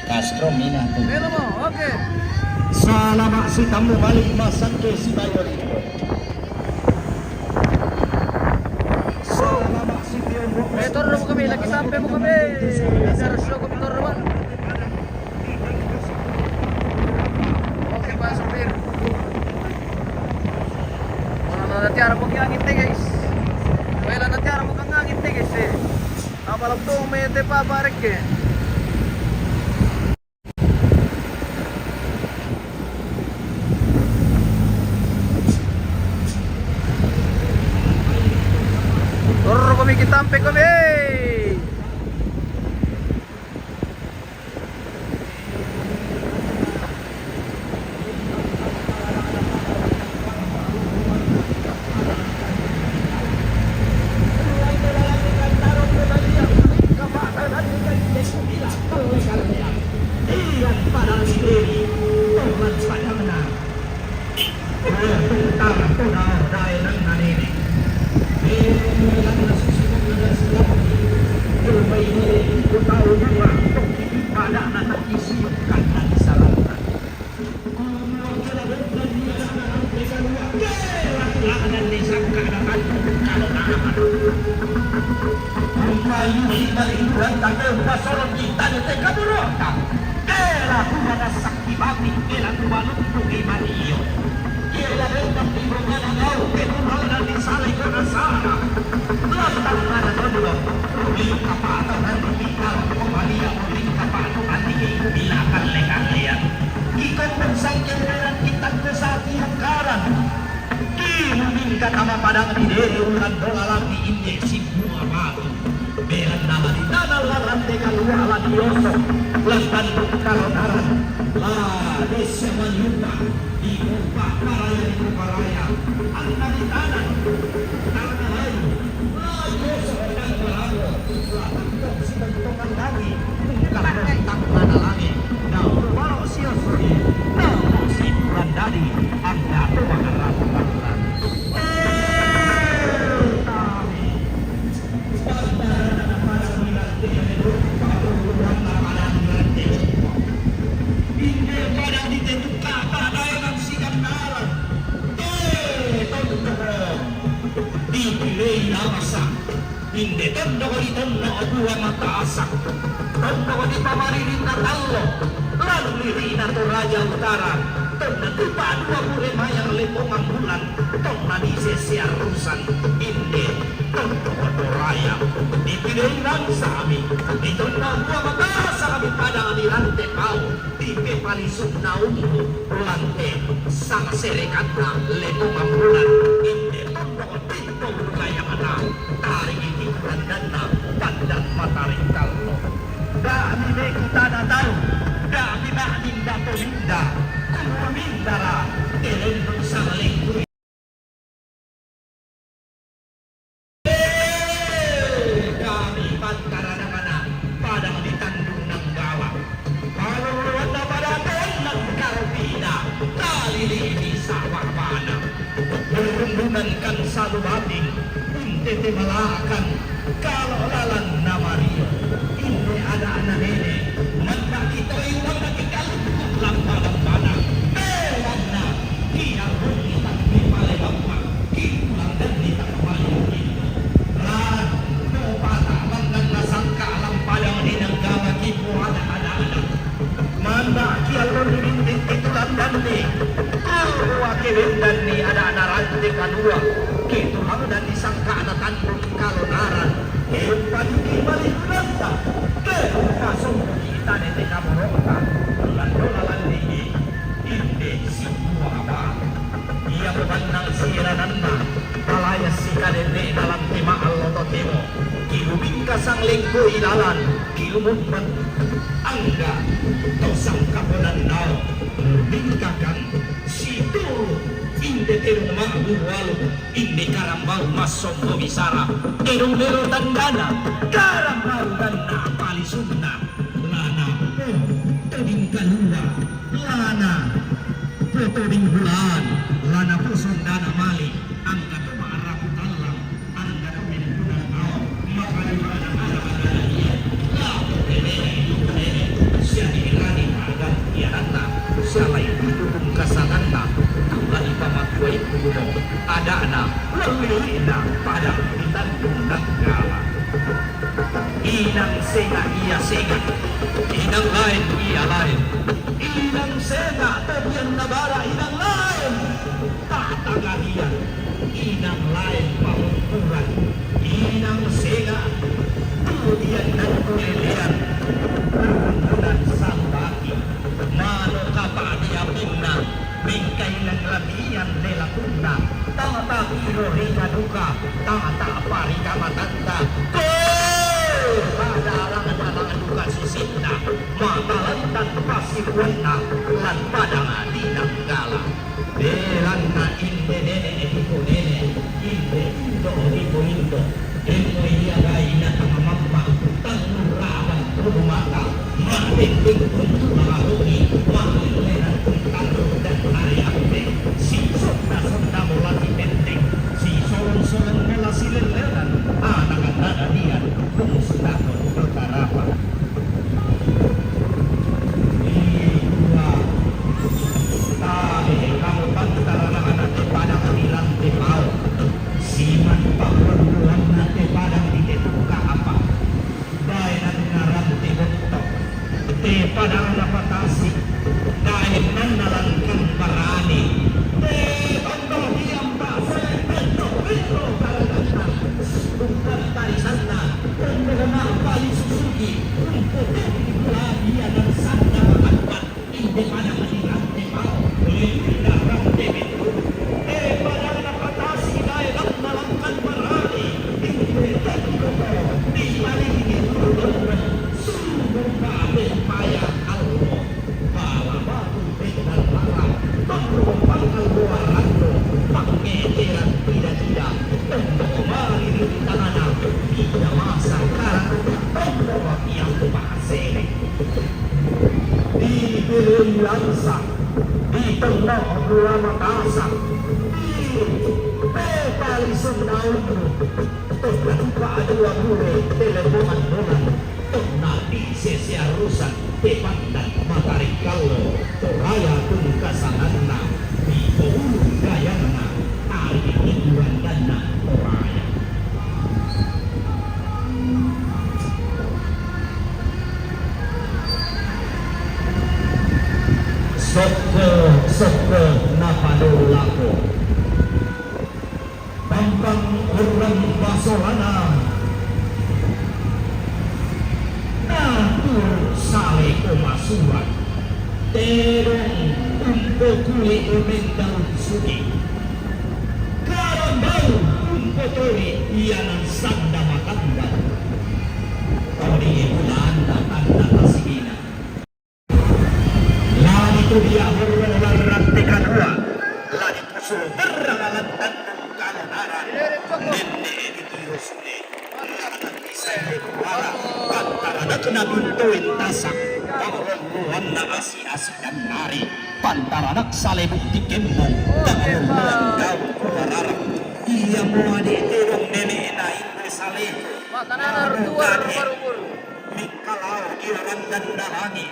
Castro Mina. Pero mo, okay. Salamat si tamu balik masak ke si Bayor. Salamat si Tiongkok. Motor mo kami, lagi sampai mo kami. Serso ko motor naman. Okay, Pak Supir. Wala na natiyara mo kang ngiti guys. Wala na natiyara mo kang ngiti guys eh. Apalam to, may ete pa barik eh. Turun kami kitampe kami. Padang di dere ulan dola di injeksi bunga batu beran nama di tanah larante kalua ala dioso leban kalonaran la desa menyumbah di mumpah paraya di paraya anda di tanah tanah lain la dioso dan berago la tangkap si bentukan lagi kalau tentang mana lagi nah walau siosori nah si bulan dari anda tuh makan ramu Inde tondo ko di tondo o buwa mataasak. Tondo ko di pamaririn na talo. Lalu liri na to Raja Utara. Tondo di padua pure mayang lepong ang bulan. Tondo di sesiarusan. Inde tondo ko to raya. Dipilih lang sa amin. Di tondo buwa mataasak kami pada di lante pao. Di pepalisog na umbo. Lante sang serekat na lepong ang bulan. Inde tondo ko dito raya mana. Taring ini kurandana pandan mataring kallo. Dami me kita na tahu. Dami na ninda to ninda. Kumindara elendong sa lingkuri. Kami pantara na mana padang ditandung ng gawa. Paluluan na padaton ng karpina. Kalilini sa wakbana. Berundunan kan sa lumating. Tete malakan kalau lalan na Mario ini ada anak nenek manda kita iwang nakigal lambang-lambana bewana dia bunyi tak dipalai bapak kipulang dan ditak kembali ran kopata manggan nasangka alam padang di negara kipu ada manda kialon dinding itulan dan ni wakilin dan ni ada anak ranting kedua gitu dan disangka ada tandung kalonaran yang paling balik beranta ke kasung kita nete kaborota lalan tinggi inde semua apa ia bebanang sirananda palaya si kadete dalam tema alloto temo kilubing kasang lengko ilalan kilumumpan angga tosang kaponan nao bingkakan situ inde terung mahu walu inde karambau masombo bisara terung lero tandana karambau dana pali sunna lana tebing kalua lana potobing bulan lana puson dana mali angka kemarah talang angka kemenkunan kau makanya ada iya lah siapa irani ada iya dana siapa itu hukum kasananda lagi pamakuai kuno ada anak lelina pada ditandung negara inang sega ia sega inang lain ia lain inang sega tabian nabara inang lain tata kalian inang lain pamungkuran inang sega kemudian dan kulelian berhubungan sambaki mano kapa dia pinna bingkai lang labian nila tunda tata kiro rina duka tata parika matanda pada alangan duka susinda mata lantan pasir wena lan padang adinang gala belan na inde nene ediko nene inde indo ediko indo endo iya gaina tamamampa tanur rawan rumata mating untuk mengarungi mahilenan tanur dan ariakte si sonda mulai penting si solong mula sileleran anak-anak dia kumusnahon berkarapa dua tali kamu pantara anak-anak padang hilang di pau siman pakuan nate padang di tetuka apa daerah naran di bentok te padang rapatasi daerah nalan barani te tondo diam basa Pedro karagana bukan tari sana tondo mapali susuki untuk di dan sana makan inde padang di rantai pau tidak rantai betul te padang rapatasi daerah nalan barani inde tondo di balik ini sumber kabel payah Allah bala batu dengan larang tondo pangkal buarando pangeteran tidak tondo mari di tanah tidak masa karang tondo yang pasere di belum langsa di tengah dua makassar di pepali sundaun tondo dua bure teleponan dolan tondo di sesiarusan tepandan matarik kalau raya tungkasanana di ulung gayana hari hiburan dana raya Soko napadolako Bambang orang basolana Natur sale komasuan Terong umpo kuli umen daun suki Karambau umpo tori iyanan sanda makanda Tori bulan tanda tasigina Lari tu dia horror rantai kadua Lari pusul berangalan tandung kalanaran Nene editiro sune Langan bisa dikuala Pantara kena bintuin tasak Pangulungan na asi-asi dan nari Pantaranak sale bukti kembung Pangulungan kau kubararang Iya mo aditerong nene na ito sale Makanan tua baru-baru. Mikalau iran dan nahangi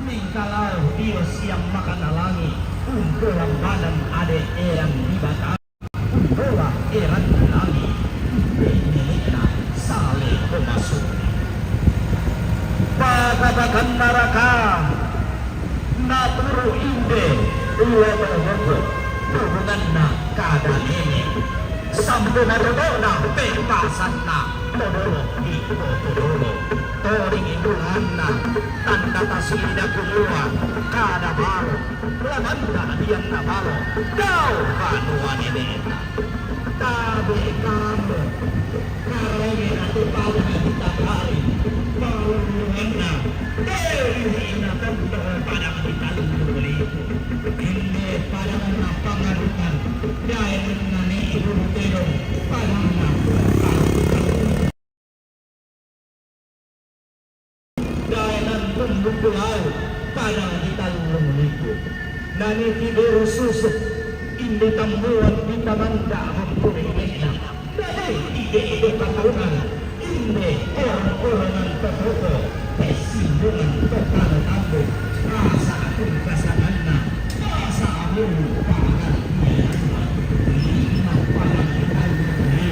Mikalau Dios yang makan alangi Umpulang badan ade erang di batang Umpulang erang langi Benelina sale masuk Pagabagan naraka Naturu inde Ulo berhubung Hubungan na kada nene Sampai narodona pepasan na Modoro di Modoro Toring ibulan na Tanda tasida kumua Kada balo Lamanda diam na balo Kau kanua nenena Tabe kamu Karoge na tupawi kita kali Pauluan na Dewi na tanda Padang kita luli Hindi padang na pangarutan Dahil na ni ibu terong Padang na Dayanan pembukulau Padang kita luli Nani tidur susuk Indi tambuan kita manda Hampuri kena Dari ide-ide patungan Indi orang-orangan terhoko Pesinungan tokal tambung Rasa akun pasanganna Rasa akun pangan biasa Lima padang kita luli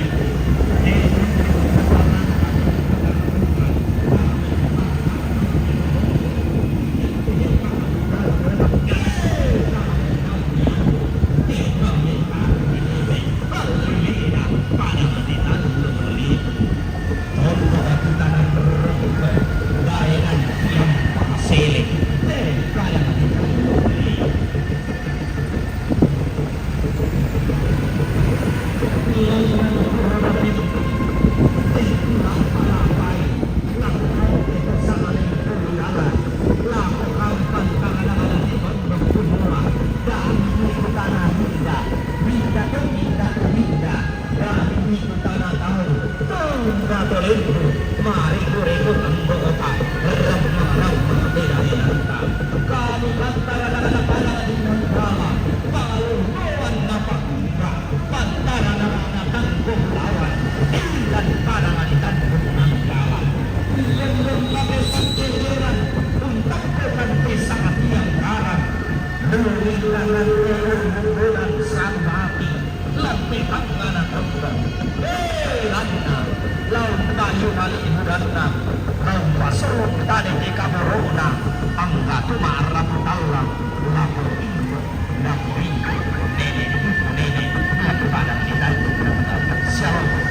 Mari kureku tanggo otak Ramah-ramah beda-beda Kami pantara pada dengan drama Palungan napak kumra Pantara nama tanggung lawan Dan pada tanggung angkawan Yang berlaku santiran Untuk berganti sangat yang garang Berilangan bulan sambati Lampi tangan tembang Lanta Laun kayu kali ibudanna Laun wasuruk tadi di kaburuna Angga tumarap talang Laku ingo Laku ingo Nenek Nenek Laku padang kita Shalom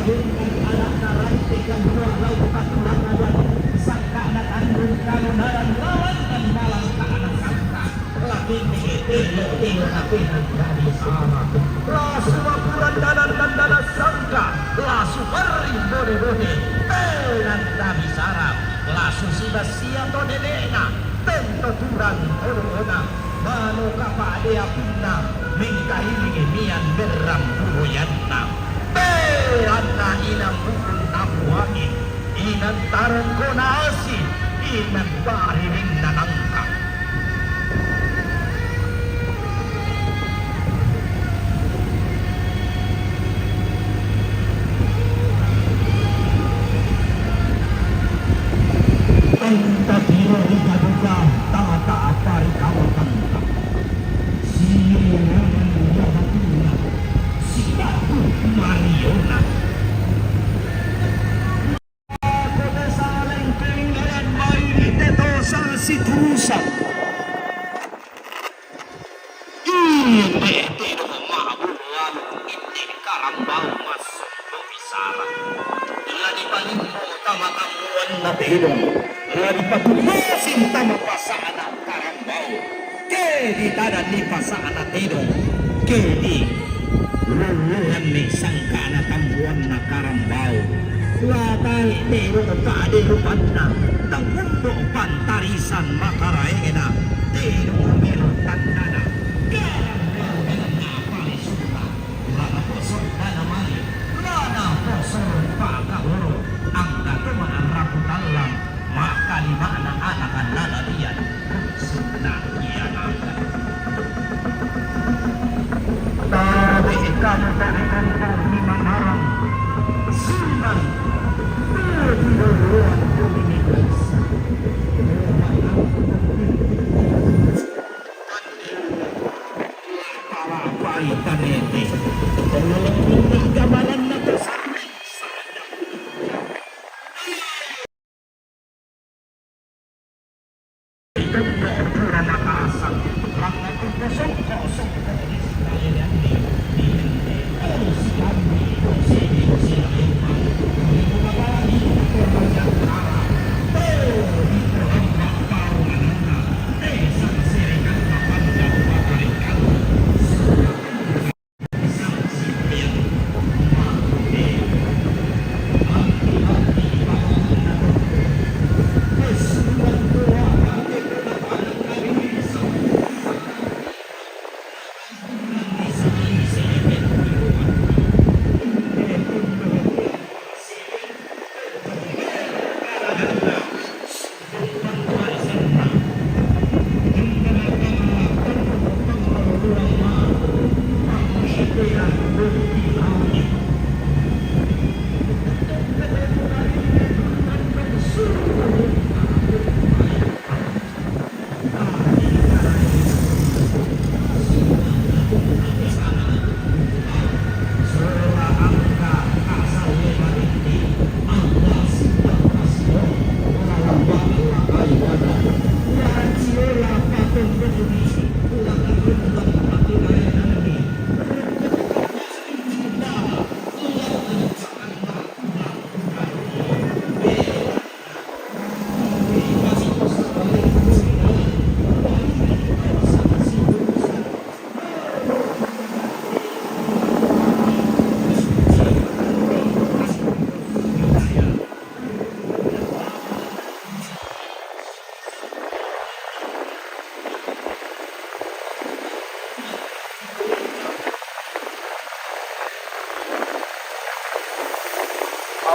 Dengan anak rantikan dua laut katulangan sangka anak andung kalunaran lawan dan malang ke anak sangka lagi telo tapi dari sama lasu wapuran danan dan danan sangka lasu beri bode dan dari sarap lasu siba siato dedena tento turang orona mano kapa dia pinna mingkahilingi mian beram buroyanna anna inang bukun tabuangi inan tarong konasi inan bariring nanangka anta tiro ikaduka tata apari kawakanta siyangan yahatuna sikatu mariona situsan ini tidak mabulan ini karambang masuk bisara ila di paling utama kamuan na tidong ila di patumasin tama pasana karambang ke di tada ni pasana tidong ke di luluhan ni sangka na tambuan na karambang latay tidong pade lupan na tanggundo pantarisan makaraengena tidong meron tandana karang meron na palisuta lana posok na naman lana posok pagkahuro ang gatuman ang raputalang makalima na anakan lalalian na iyan angkat tabi ikano tarikan po ni manarang sunan pinaguluan Dominikas para paitanete pengalaman gabalan na tersangka itu berpura nakasang langit kosong-kosong Israel ini harus kami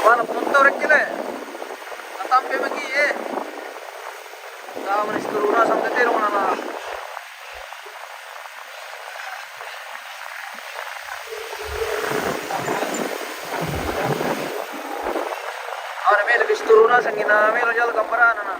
Mana punta rek kile. Natampe magi Sama manis turuna sampai terong nana. Ahora mele bis turuna sangina melo jal kampara nana.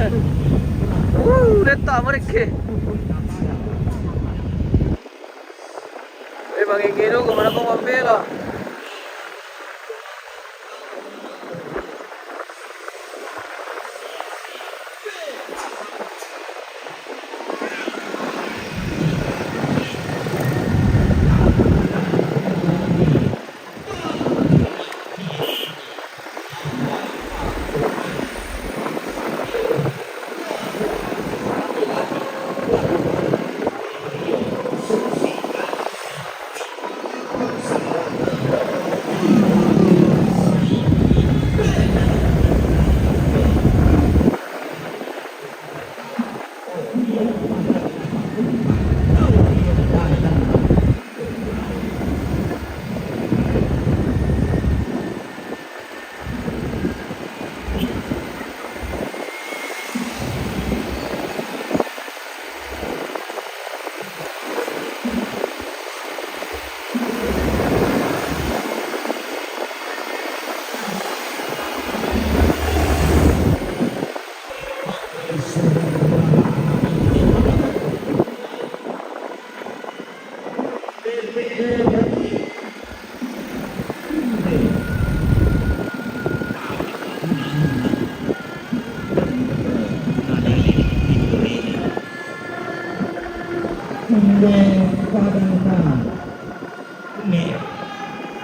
Leta mereka. Mangingino kung ano kong mambila.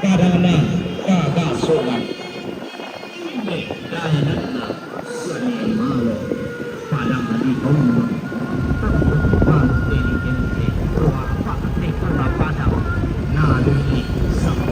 Kadang-kadang kagak sopan. Dahana seni malo padang di rumah. Pasti ini roh pasti kena padang. Nadi sama.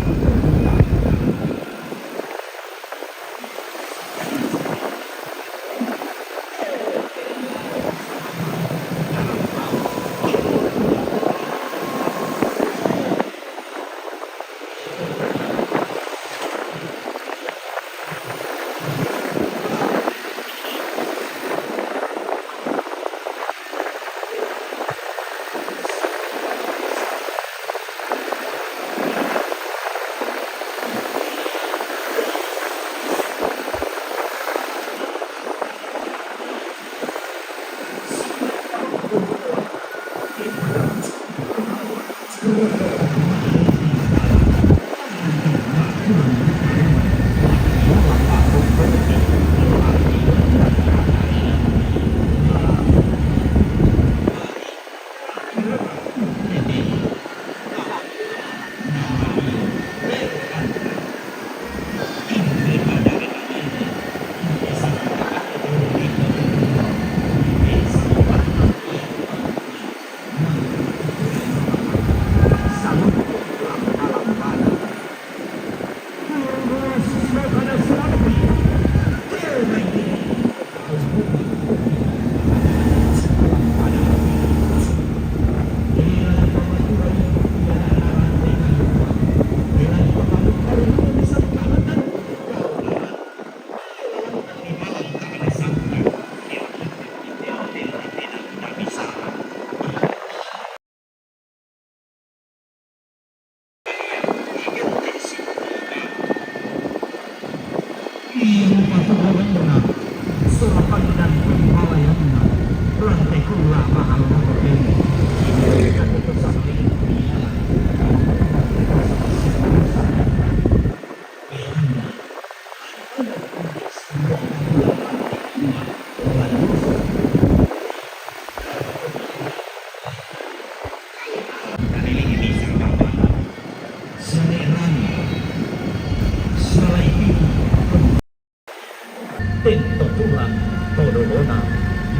Tinto tulang todolona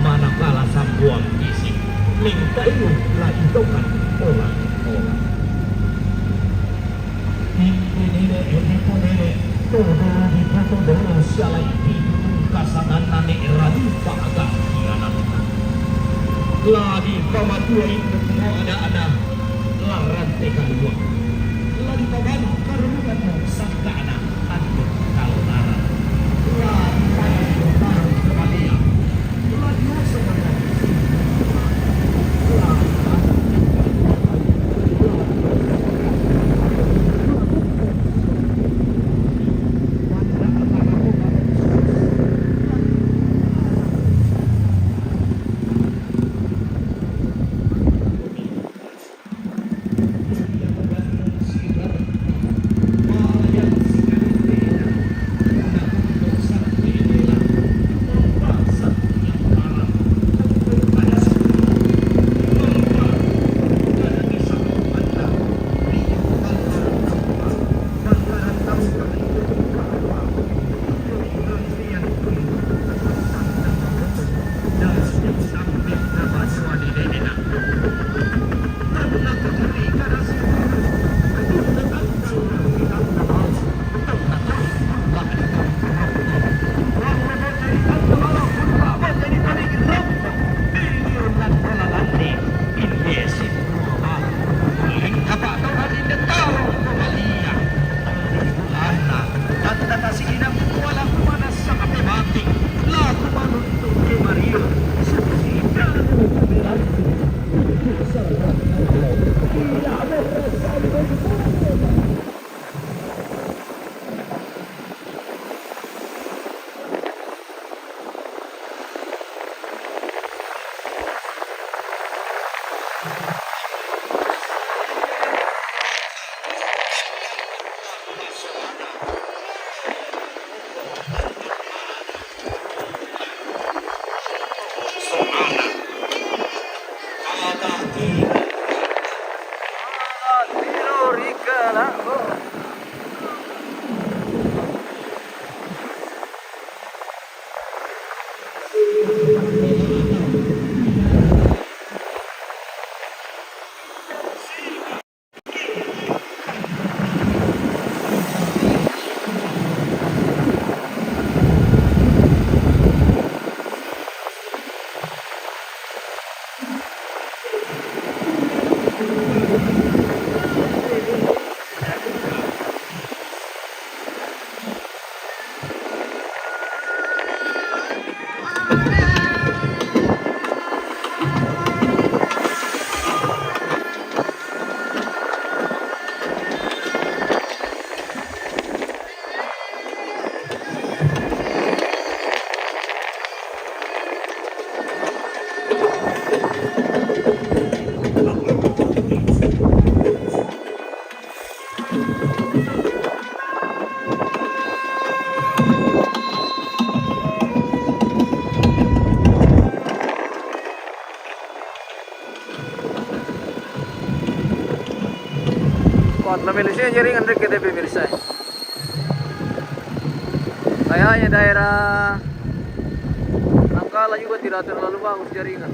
manakala sambuang isi lingkayu laintokan orang-orang Nipinire enipunire todo di potodoro sialai hidup kasangan nane eradi paagak kianatna lagi pamatua itu mau ada laran tekan uang lagi paman karungan mau sangka anak tanpa kalau laran lagi paman kemalia lagi sebenarnya Kuat na milisnya jaringan rin kita pemirsa. Kayaknya daerah Nangkala juga tidak terlalu bagus jaringan.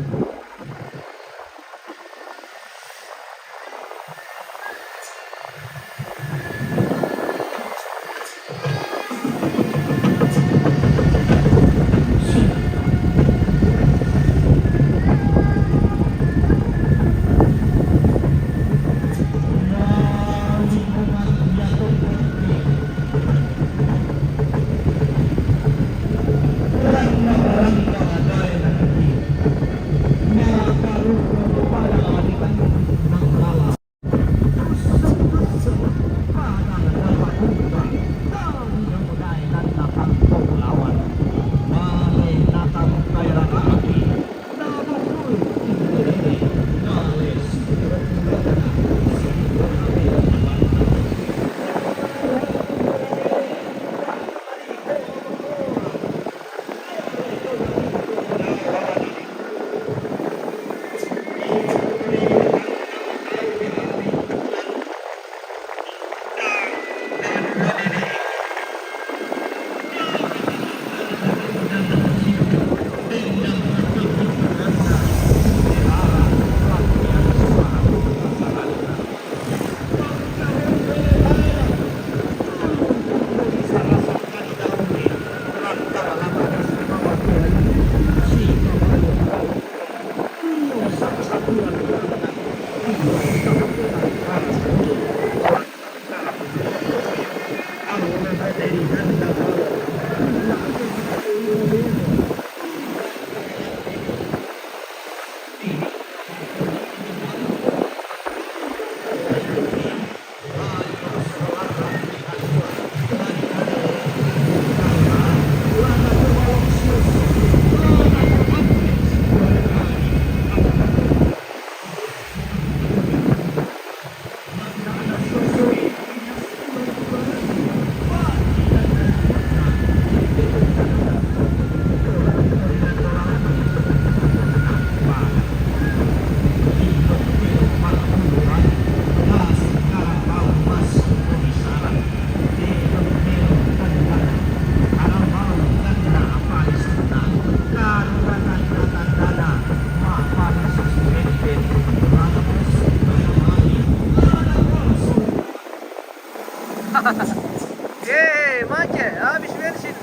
Yeay, macet. Habis bensin.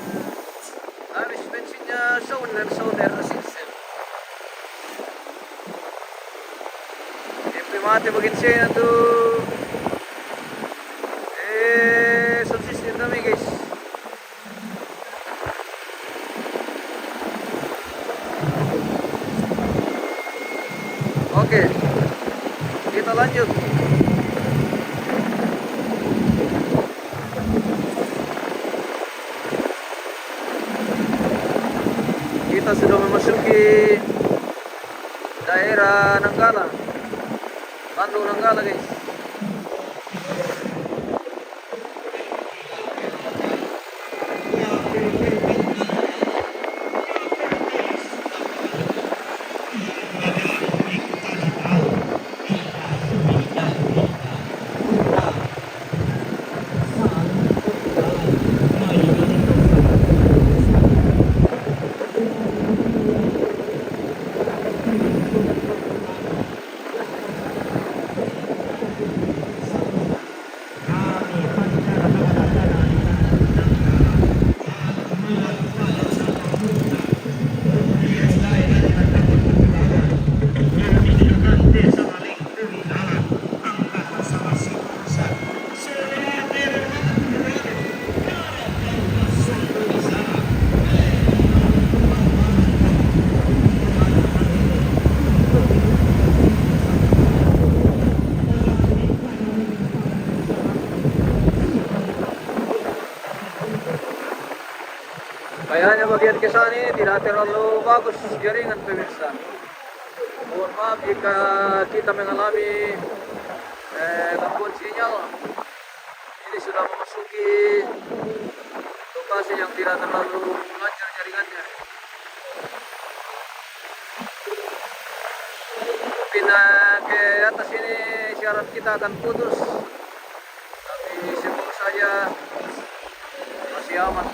Habis bensinnya soner sistem. MP mati bagian sini tuh. Sound system kami guys. Oke, kita lanjut. Kita sudah memasuki daerah Nanggala, Bandung Nanggala guys. Kayaknya bagian ke sana ini tidak terlalu bagus jaringan pemirsa. Mohon maaf jika kita mengalami gangguan sinyal. Ini sudah memasuki lokasi yang tidak terlalu lancar jaringannya. Pindah ke atas ini syarat kita akan putus, tapi semoga saja masih aman.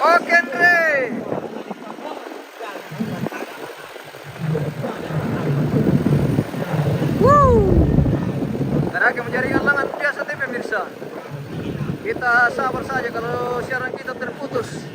Oke, Andre. Karena jaringan langat biasa pemirsa. Kita sabar saja kalau siaran kita terputus.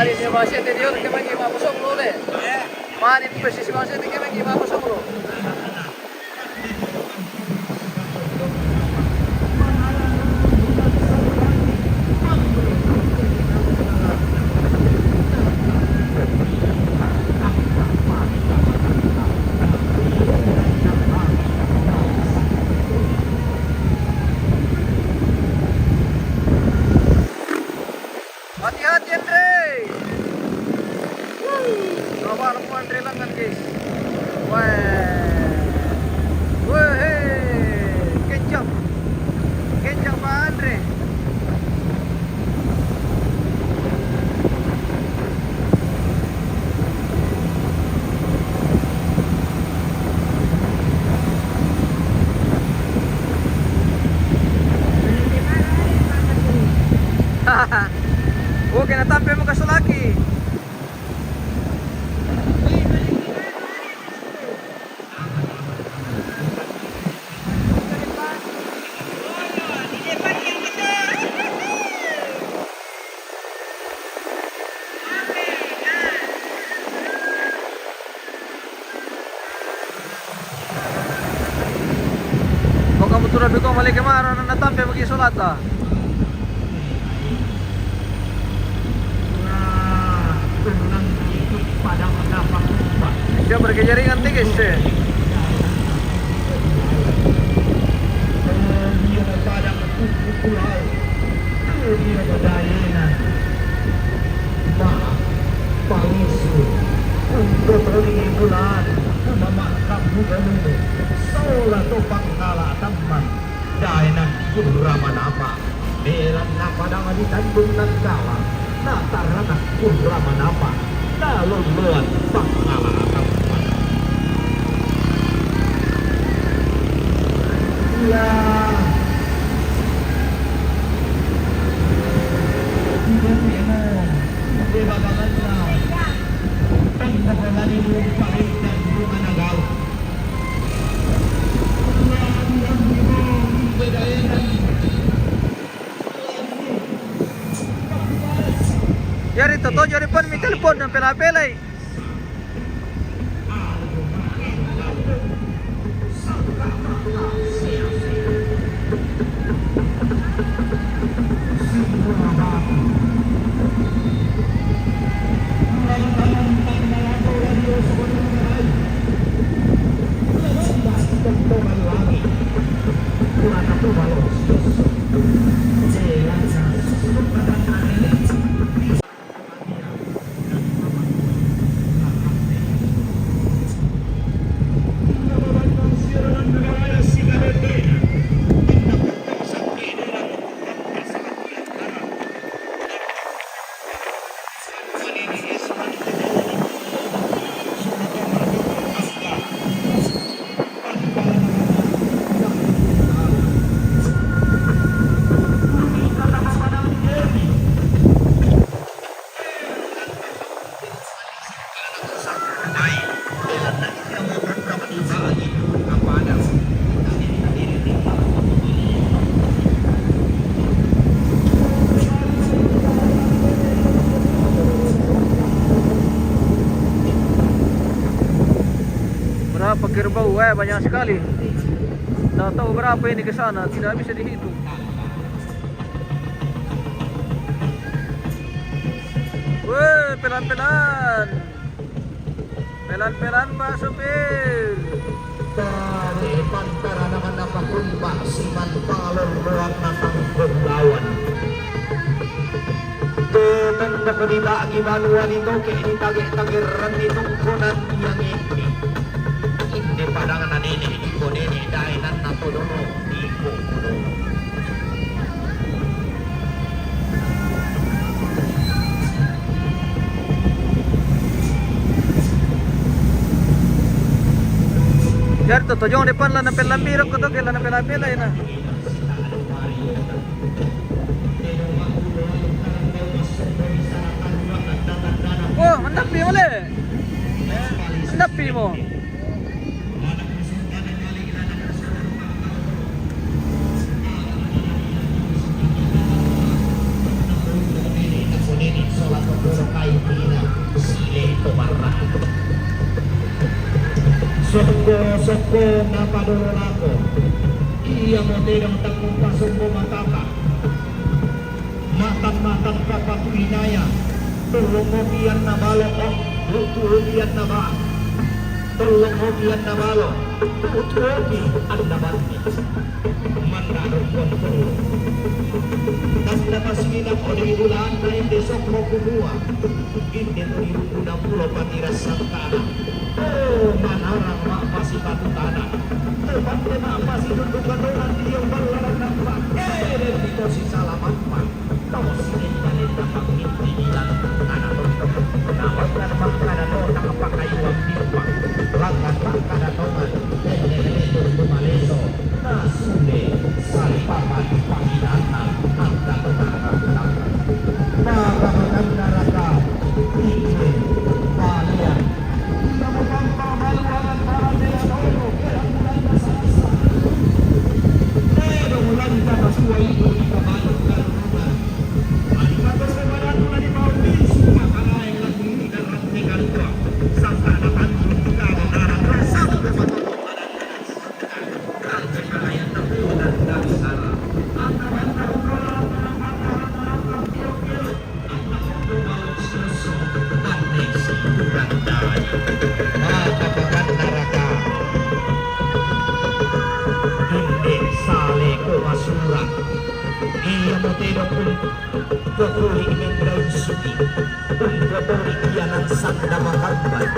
Mari ni masih tadi orang kemana gimana musuh mulu le. Mari posisi masih tadi kemana gimana musuh mulu. Hati-hati Andre. Sabar mo Andre lang kan guys. Weh, kencang. Kencang Pak Andre. Oke, natampe mo kaso laki. Kung kamu turabi ko mali kemaro na natampe mag-isolata. Siya berkejaringan tinggi sih. Belan na padangan di Tanjung Nagkala, natarana Ramanapa, naluluan pangalaatan. Ya, Yari toto jari pon mi telepon dan pela-pelai. Berapa kerbau? Banyak sekali. Tidak tahu berapa ini ke sana, tidak bisa dihitung. Woi, pelan-pelan. Pelan-pelan Pak Supir. Dari pantara naman napakumba siman palor ruang natang berlawan. Tutang nakalila ang ibanuan ito kaya itagit-tagiran nitong kunan yang ini. Hindi padangan na nini, iko nini, dahil nan natulono, iko kuno. Jarto, tojong depan lah na pelambirok ko to, kaya na pelapelay na. Oh, mandapi mo le. Mandapi mo. Sholat berdoa ko napadulong ako. Iya mo tinong takupasong mo matata. Matang-matang kapatuinaya. Tulong mo biyan na balo ko. Tutuo biyan na ba? Tulong mo biyan na balo. Tutuo biyan na ba? Mandarong kontrol. Tanda pasinap o di bulan na hindi sokro kumua. Hindi mo irukunan pulo patiras sa kana. Oh, manarang maapasi patutana. Tepat na maapasi tundukan doon diyong balaran ng pa. Dito si Salamat pa. Tapos sinit-galit na pagpintigilan. Nanatong nawag na naman ka na doon nakapakayuwag dipa. Lagat pa ka na doon. Dito lumaleso. Nasuli sa papan panginatan ang dapat-dapat. Para magandaraga, ike, balian. Ia mo bang pamaluangan para nila nono, kaya mulan na sa asa. Pero mulan ka masuway ito ikabalog ka naman. Alikato sa marano na ni Maubis, makalaing lagbing ikarap ni Kalua. Sa kanapan yung ikaw na rasang na matutupanan na ang kakayan na punan dahil sana. Ang naman na umalang hindi sale ko masurat. Iya mo tinong pukuli imendraun suki. Pukuli iyanan sanda makagbat.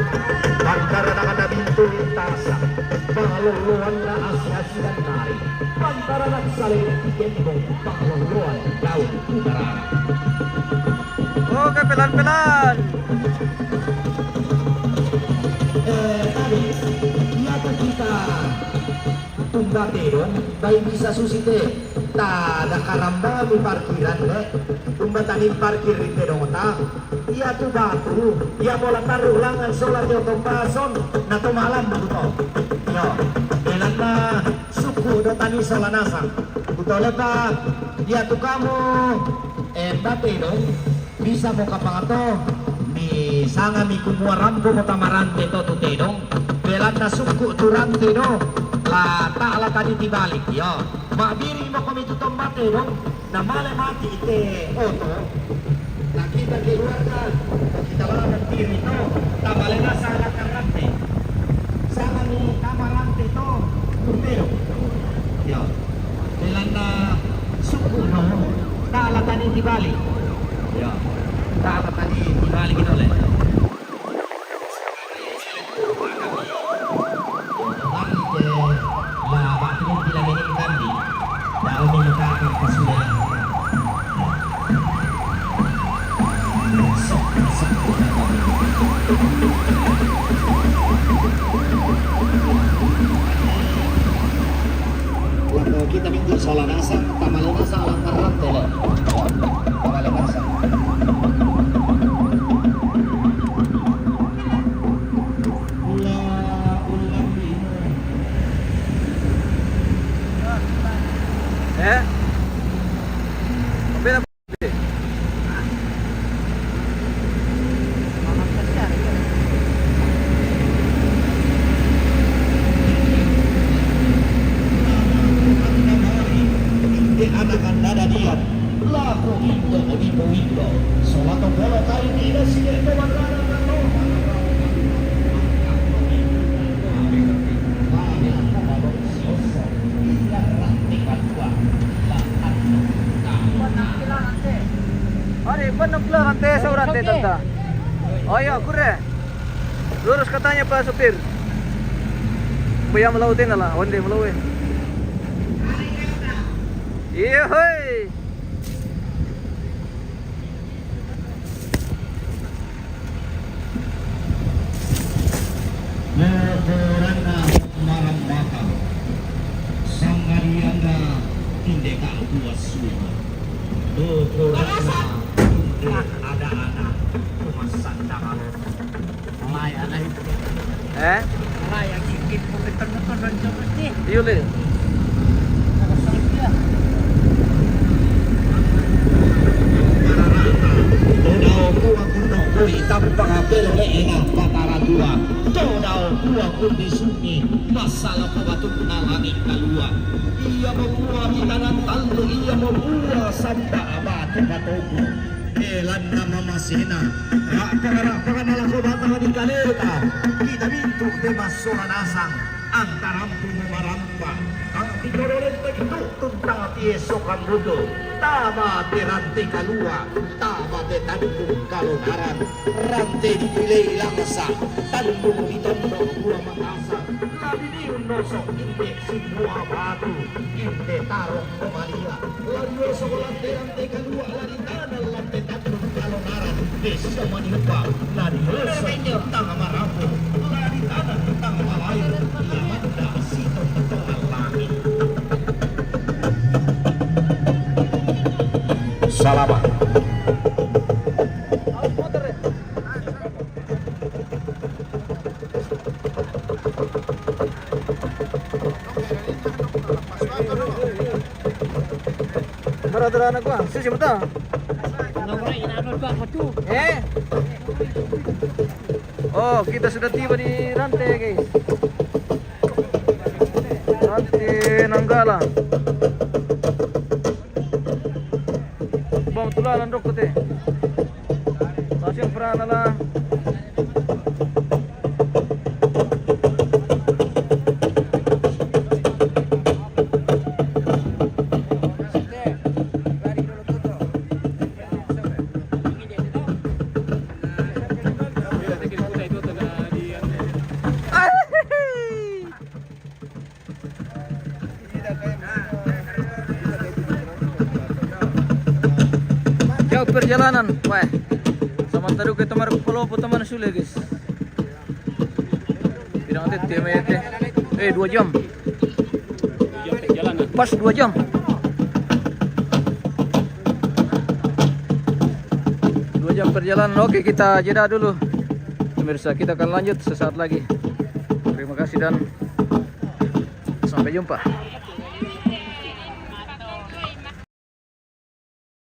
Pagkara na kanabinto yung tasa. Pangaluluan na asya-asyan nari. Pagkara na saling ikembong pangaluluan daun umarara. Oke, pelan-pelan. Tadi iya kita tumbate dong, baik bisa susite. Tak ada karamba di parkiran deh. Tumbatanin parkir di dong ta. Iya tuh batu. Iya bola taruh langan solar jotong bason. Na to malam begitu. Yo, belan na suku do tani solanasa. Betul lepas. Iya tuh kamu. Bate dong. Bisa mo kapangato. Mi sanga mi kumua rampo mo tamarante to tutedong. Belan na suku turante do. La ta'ala tadi dibalik yo. Mabiri mo kami tutong bate dong. Na male mati ite oto. Nakita keluarga. Kita lawan diri to. Tamale na sana karante. Sana mi tamarante to. Tutedong. Yo. Belan na suku no. Ta'ala tadi dibalik. Yo. Ta'ala tadi dibalik ito le. Kita minggu soal nasa, tamale nasa alang karat tele. Tamale nasa. Pera anak nada dia laku indo indo solato bola kali ini sih pemakaran kano Ari, penempel rantai seorang rantai tanta. Oh iya, kure. Lurus katanya Pak Supir. Puyang melautin lah, onde melautin. Iya, hoi. Motorana malam bakal Sanggariana Indeka Buas Suwa Motorana ada anak Kumasan Dangan Layana itu Layak ikit Pemitan-mitan dan jelas nih Iya le. salah batu langit kalua. Ia membuah hitanan talu, ia membuah sampai abad batogo. Elan nama masina. Rakangan ala kobata di kaleta. Kita mintu demasuhan asang antarampu memaramba. Ang tinurulit begitu tentang tieso kambudo. Tama di rantai kalua, tama di tandung kalunaran. Rantai dipilih langsa, tandung ditondong buah mangasa. Labi niun nosok inde semua batu, inde tarong kemalia. Lalu sekolah rantai kalua, lari tanah lantai tandung kalunaran. Desa manipa, lari nosok tangga marapu, lari tanah tangga malayu. Lamanda sito tengah langit. Salamat. Marah anak gua, susi betul. Oh, kita sudah tiba di rantai guys. Rantai Nanggala. Bom tulalan dok kote. Masih peran lah. Jauh perjalanan, wah. Sama taruh ke temar pulau teman sule guys. Tidak nanti temete. 2 jam. Pas 2 jam. 2 jam perjalanan. Oke, kita jeda dulu. Pemirsa, kita akan lanjut sesaat lagi. Terima kasih dan sampai jumpa.